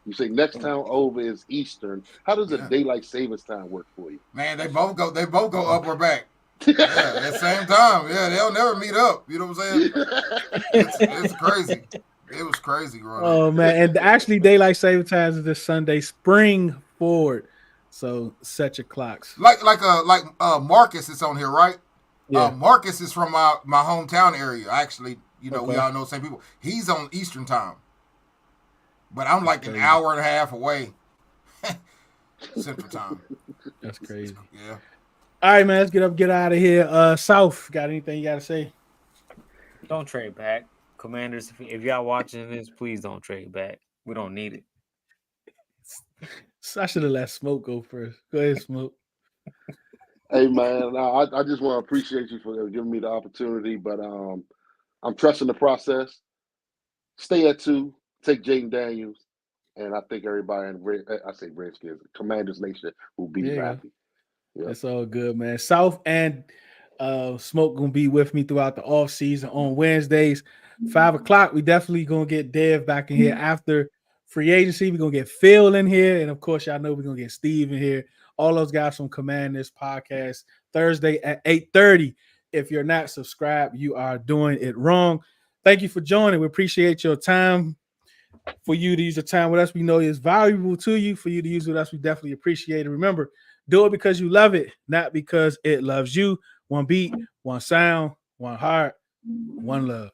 you say next town over is Eastern. How does a daylight savings time work for you? Man, they both go up or back. Yeah, at the same time. Yeah, they'll never meet up. You know what I'm saying? It's crazy. It was crazy growing up. Oh man, and actually daylight saving times is this Sunday, spring forward. So set your clocks. Like Marcus is on here, right? Yeah. Marcus is from my hometown area. Actually, we all know the same people. He's on Eastern time. But I'm like an hour and a half away. Central time. That's crazy. Yeah. All right, man. Let's get out of here. South, got anything you got to say? Don't trade back. Commanders, if y'all watching this, please don't trade back. We don't need it. I should have let Smoke go first. Go ahead, Smoke. Hey, man, I just want to appreciate you for giving me the opportunity, but I'm trusting the process. Stay at 2. Take Jaden Daniels, and I think everybody in Redskins, Commanders Nation will be happy. Yeah. It's all good, man. South and Smoke gonna be with me throughout the off season on Wednesdays, 5:00. We definitely gonna get Dev back in here after free agency. We're gonna get Phil in here, and of course, y'all know we're gonna get Steve in here. All those guys from Command This podcast Thursday at 8:30. If you're not subscribed, you are doing it wrong. Thank you for joining. We appreciate your time. for you to use your time with us. We know it's valuable to you. For you to use with us, we definitely appreciate it. Remember, do it because you love it, not because it loves you. One beat, one sound, one heart, one love.